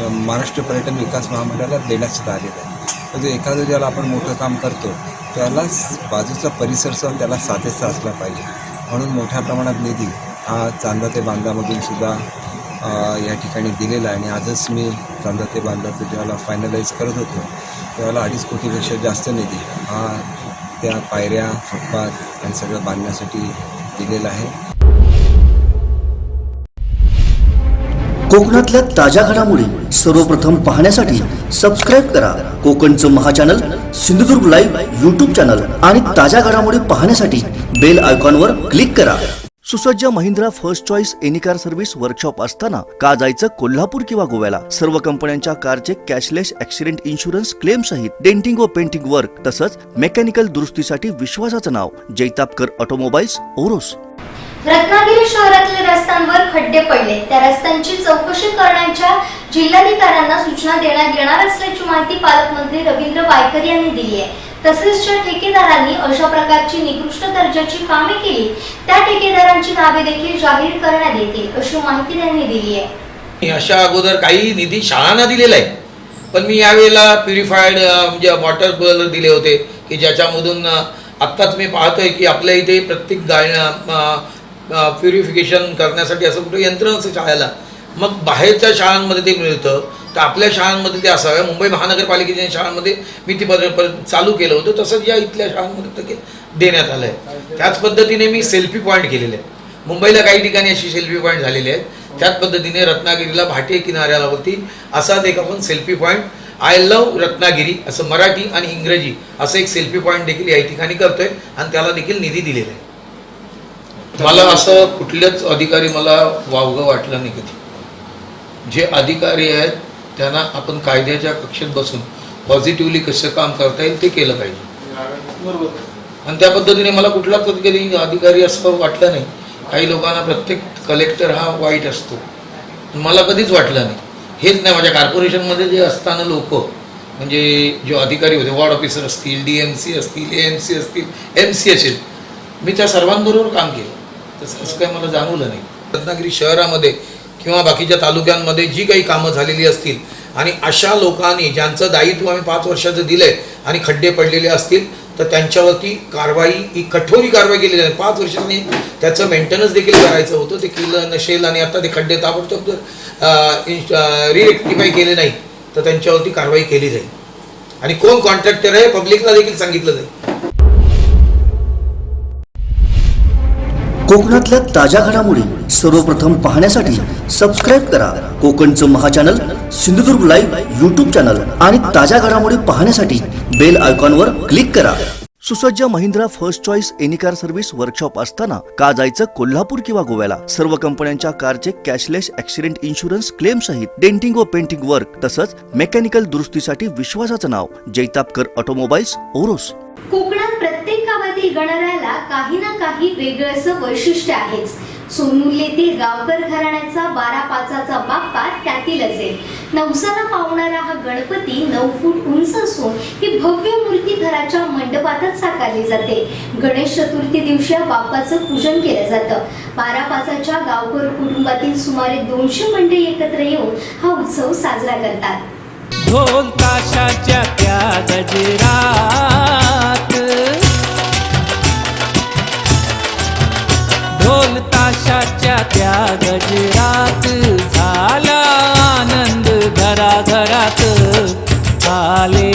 महाराष्ट्र पर्यटन विकास महामंडळाला देण्यात आलेला आहे. म्हणजे एखादं ज्याला आपण मोठं काम करतो त्याला बाजूचा परिसर त्याला साजेसा असला पाहिजे म्हणून मोठ्या प्रमाणात निधी हा चांदा ते बांधामधून सुद्धा या ठिकाणी दिलेला आहे. आणि आजच मी चांदा ते बांधाचं ज्याला फायनलाइज करत होतो त्यावेळेला 2.5 कोटीपेक्षा जास्त निधी हा त्या पायऱ्या, फुटपाथ आणि सगळं बांधण्यासाठी दिलेला आहे. कोकणातल्या ताज्या घडामोडी सर्वप्रथम पाहण्यासाठी सबस्क्राईब करा कोकणचं महाचॅनल सिंधुदुर्ग लाईव्ह यूट्यूब चॅनल आणि ताज्या घडामोडी पाहण्यासाठी बेल आयकॉनवर क्लिक करा. सुसज्ज Mahindra first choice any car service workshop असताना का जायचं कोल्हापूर किंवा गोव्याला? सर्व कंपन्यांच्या कारचे कॅशलेस ॲक्सिडेंट इन्शुरन्स क्लेम सहित डेंटिंग व पेंटिंग वर्क तसंच मेकॅनिकल दुरुस्तीसाठी विश्वासाचं नाव जैतापकर ऑटोमोबाईल्स ओरोस. रत्नागिरी शहरातील रस्त्यांवर खड्डे पडले, त्या रस्त्यांची चौकशी करण्याच्या जिल्हाधिकाऱ्यांना सूचना देण्यात येणार असल्याची माहिती पालकमंत्री रवींद्र वायकर यांनी दिली आहे. तसेच ज्या ठेकेदारांनी अशा प्रकारची निकृष्ट दर्जाची कामे केली त्या ठेकेदारांची नावे देखील जाहीर करण्यात येतील अशी माहिती त्यांनी दिली आहे. अशा अगोदर काही निधी शाळांना दिलेला आहे, पण मी यावेळेला प्युरिफाईड म्हणजे वॉटर कूलर दिले होते की ज्याच्यामधून आत्ताच मी पाहतोय की आपल्या इथे प्रत्येक प्युरिफिकेशन करण्यासाठी असं कुठं यंत्र नसतं शाळेला, मग बाहेरच्या शाळांमध्ये ते मिळतं. तर आपल्या शाळांमध्ये ते असाव्या. मुंबई महानगरपालिकेच्या शाळांमध्ये मी ती चालू केलं होतं, तसंच या इथल्या शाळांमध्ये ते देण्यात आलं आहे. त्याच पद्धतीने मी सेल्फी पॉईंट केलेले आहेत. मुंबईला काही ठिकाणी अशी सेल्फी पॉईंट झालेले आहेत. त्याच पद्धतीने रत्नागिरीला भाटे किनाऱ्यावरती असाच एक आपण selfie point I love Ratnagiri असं मराठी आणि इंग्रजी असं एक सेल्फी पॉईंट देखील या ठिकाणी करतोय आणि त्याला देखील निधी दिलेला आहे. मला असं कुठल्याच अधिकारी मला वावगं वाटलं नाही कधी. जे अधिकारी आहेत त्यांना आपण कायद्याच्या कक्षेत बसून पॉझिटिव्हली कसं काम करता येईल ते केलं पाहिजे. आणि त्या पद्धतीने मला कुठलाच कधी अधिकारी असं वाटलं नाही. काही लोकांना प्रत्येक कलेक्टर हा वाईट असतो, मला कधीच वाटलं नाही. हेच नाही, माझ्या कॉर्पोरेशनमध्ये जे असताना लोक म्हणजे जे अधिकारी होते, वॉर्ड ऑफिसर असतील, DMC असतील, AMC असतील, MC असेल, मी त्या सर्वांबरोबर काम केलं. तसं असं काही मला जाणवलं नाही. रत्नागिरी शहरामध्ये किंवा बाकीच्या तालुक्यांमध्ये जी काही कामं झालेली असतील आणि अशा लोकांनी ज्यांचं दायित्व आम्ही 5 वर्षाचं दिलं आहे आणि खड्डे पडलेले असतील तर त्यांच्यावरती कारवाई ही कठोरी कारवाई केली जाईल. 5 वर्षांनी त्याचं मेंटेनन्स देखील करायचं होतं, ते केलं नसेल आणि आता ते खड्डे ताबडतोब रिरेक्टिफाय केले नाही तर त्यांच्यावरती कारवाई केली जाईल. आणि कोण कॉन्ट्रॅक्टर आहे पब्लिकला देखील सांगितलं जाईल. कोकणातल्या ताज्या घडामोडी सर्वप्रथम पाहण्यासाठी सबस्क्राईब करा कोकणचं महाचॅनल सिंधुदुर्ग लाईव्ह यूट्यूब चॅनल आणि ताज्या घडामोडी पाहण्यासाठी बेल आयकॉनवर क्लिक करा. सुसज्ज Mahindra first choice any car service workshop असताना का जायचं कोल्हापूर किंवा गोव्याला. सर्व कंपन्यांच्या कारचे कॅशलेस ॲक्सिडेंट इन्शुरन्स क्लेम सहित डेंटिंग व पेंटिंग वर्क तसंच मेकॅनिकल दुरुस्तीसाठी विश्वासाचं नाव जैतापकर ऑटोमोबाईल्स ओरोस. कोकणात प्रत्येक गावातील गणरायाला काही ना काही वेगळं असं वैशिष्ट्य आहेच. सोनुर्लीतील गावकर घराण्याचा 12-5चा बाप्पा त्यातीलच एक. नवसाला पावणारा हा गणपती 9 फूट उंच असून ही भव्य मूर्ती घराच्या मंडपातच साकारली जाते. गणेश चतुर्थी दिवशी या बाप्पाचं पूजन केलं जातं. 12-5च्या गावकर कुटुंबातील सुमारे 200 मंडळी एकत्र येऊन हा उत्सव साजरा करतात. ढोल ताशाच्या त्या गजरात, ढोल ताशाच्या त्या गजरात झाला आनंद घराघरात. आले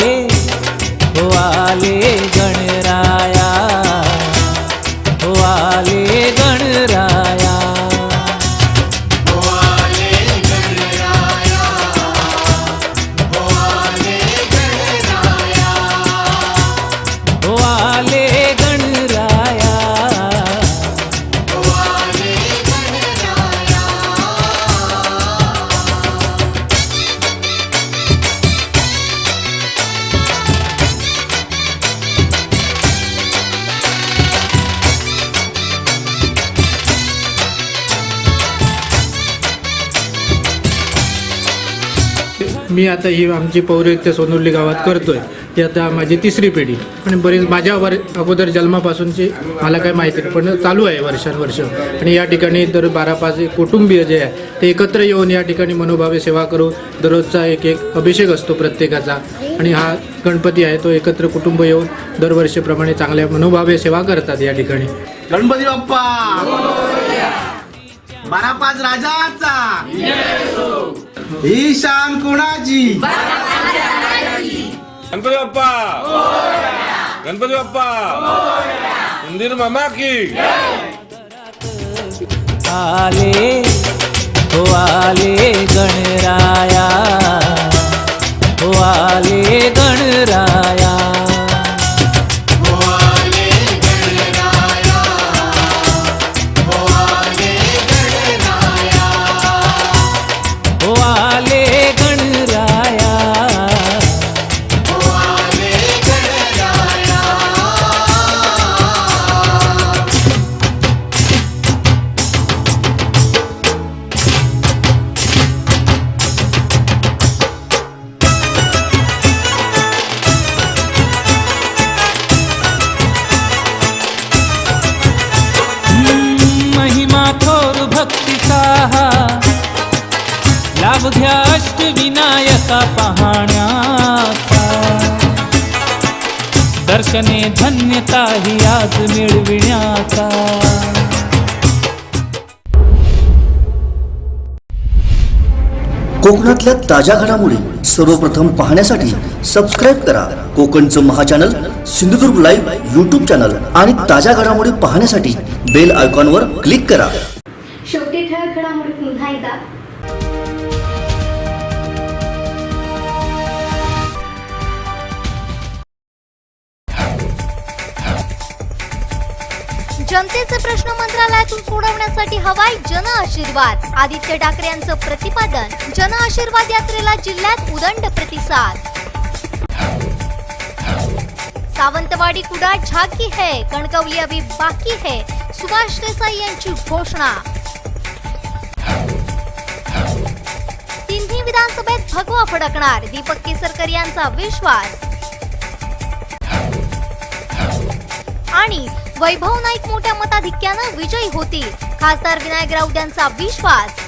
हो आले गणराया, हो आले गणराया. मी आता ही आमची पौरोहित्य सोनुर्ली गावात करतोय. ती आता माझी 3री पिढी आणि बरीच माझ्यावर अगोदर जन्मापासूनची मला काय माहिती नाही, पण चालू आहे वर्षानुवर्ष. आणि या ठिकाणी दर 12-5 कुटुंबीय जे आहे ते एकत्र येऊन या ठिकाणी मनोभावे सेवा करून दररोजचा एक अभिषेक असतो प्रत्येकाचा. आणि हा गणपती आहे तो एकत्र कुटुंब येऊन दरवर्षीप्रमाणे चांगल्या मनोभावे सेवा करतात या ठिकाणी. गणपती बाप्पा 12-5 राजाचा, ही शान कोणाची? गणपती बाप्पा, गणपती बाप्पा, मंदिर मामा की. आले हो आले गणराया, हो आले गणराया. लाभ घ्या अष्टविनायका पाहण्याचा, दर्शने धन्यता ही आज मिळविण्याचा. कोकणातल्या ताज्या घडामोडी सर्वप्रथम पाहण्यासाठी सबस्क्राईब करा कोकणचं महाचॅनल सिंधुदुर्ग लाईव्ह यूट्यूब चॅनल आणि ताज्या घडामोडी पाहण्यासाठी बेल आयकॉनवर क्लिक करा. शेवटी ठळक घडामोडी पुन्हा एकदा. जनतेचे प्रश्न मंत्रालयातून सोडवण्यासाठी हवाय जन आशीर्वाद. आदित्य ठाकरे यांचं प्रतिपादन. जन आशीर्वाद यात्रेला जिल्ह्यात उदंड प्रतिसाद. सावंतवाडी कुडाळ झाकी है, कणकवली अभी बाकी है, सुभाष देसाई यांची घोषणा. तिन्ही विधानसभेत भगवा फडकणार, दीपक केसरकर यांचा विश्वास. आणि वैभव नाईक मोठ्या मताधिक्यानं विजयी होतील, खासदार विनायक राऊत यांचा विश्वास.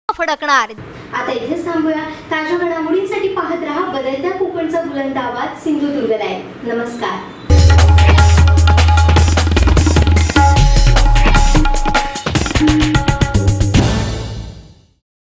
फडकणार. आता इथेच थांबूया. ताज्या घडामोडींसाठी पाहत रहा बदलत्या कोकणचा बुलंद आवाज सिंधुदुर्ग लाईव्ह. नमस्कार.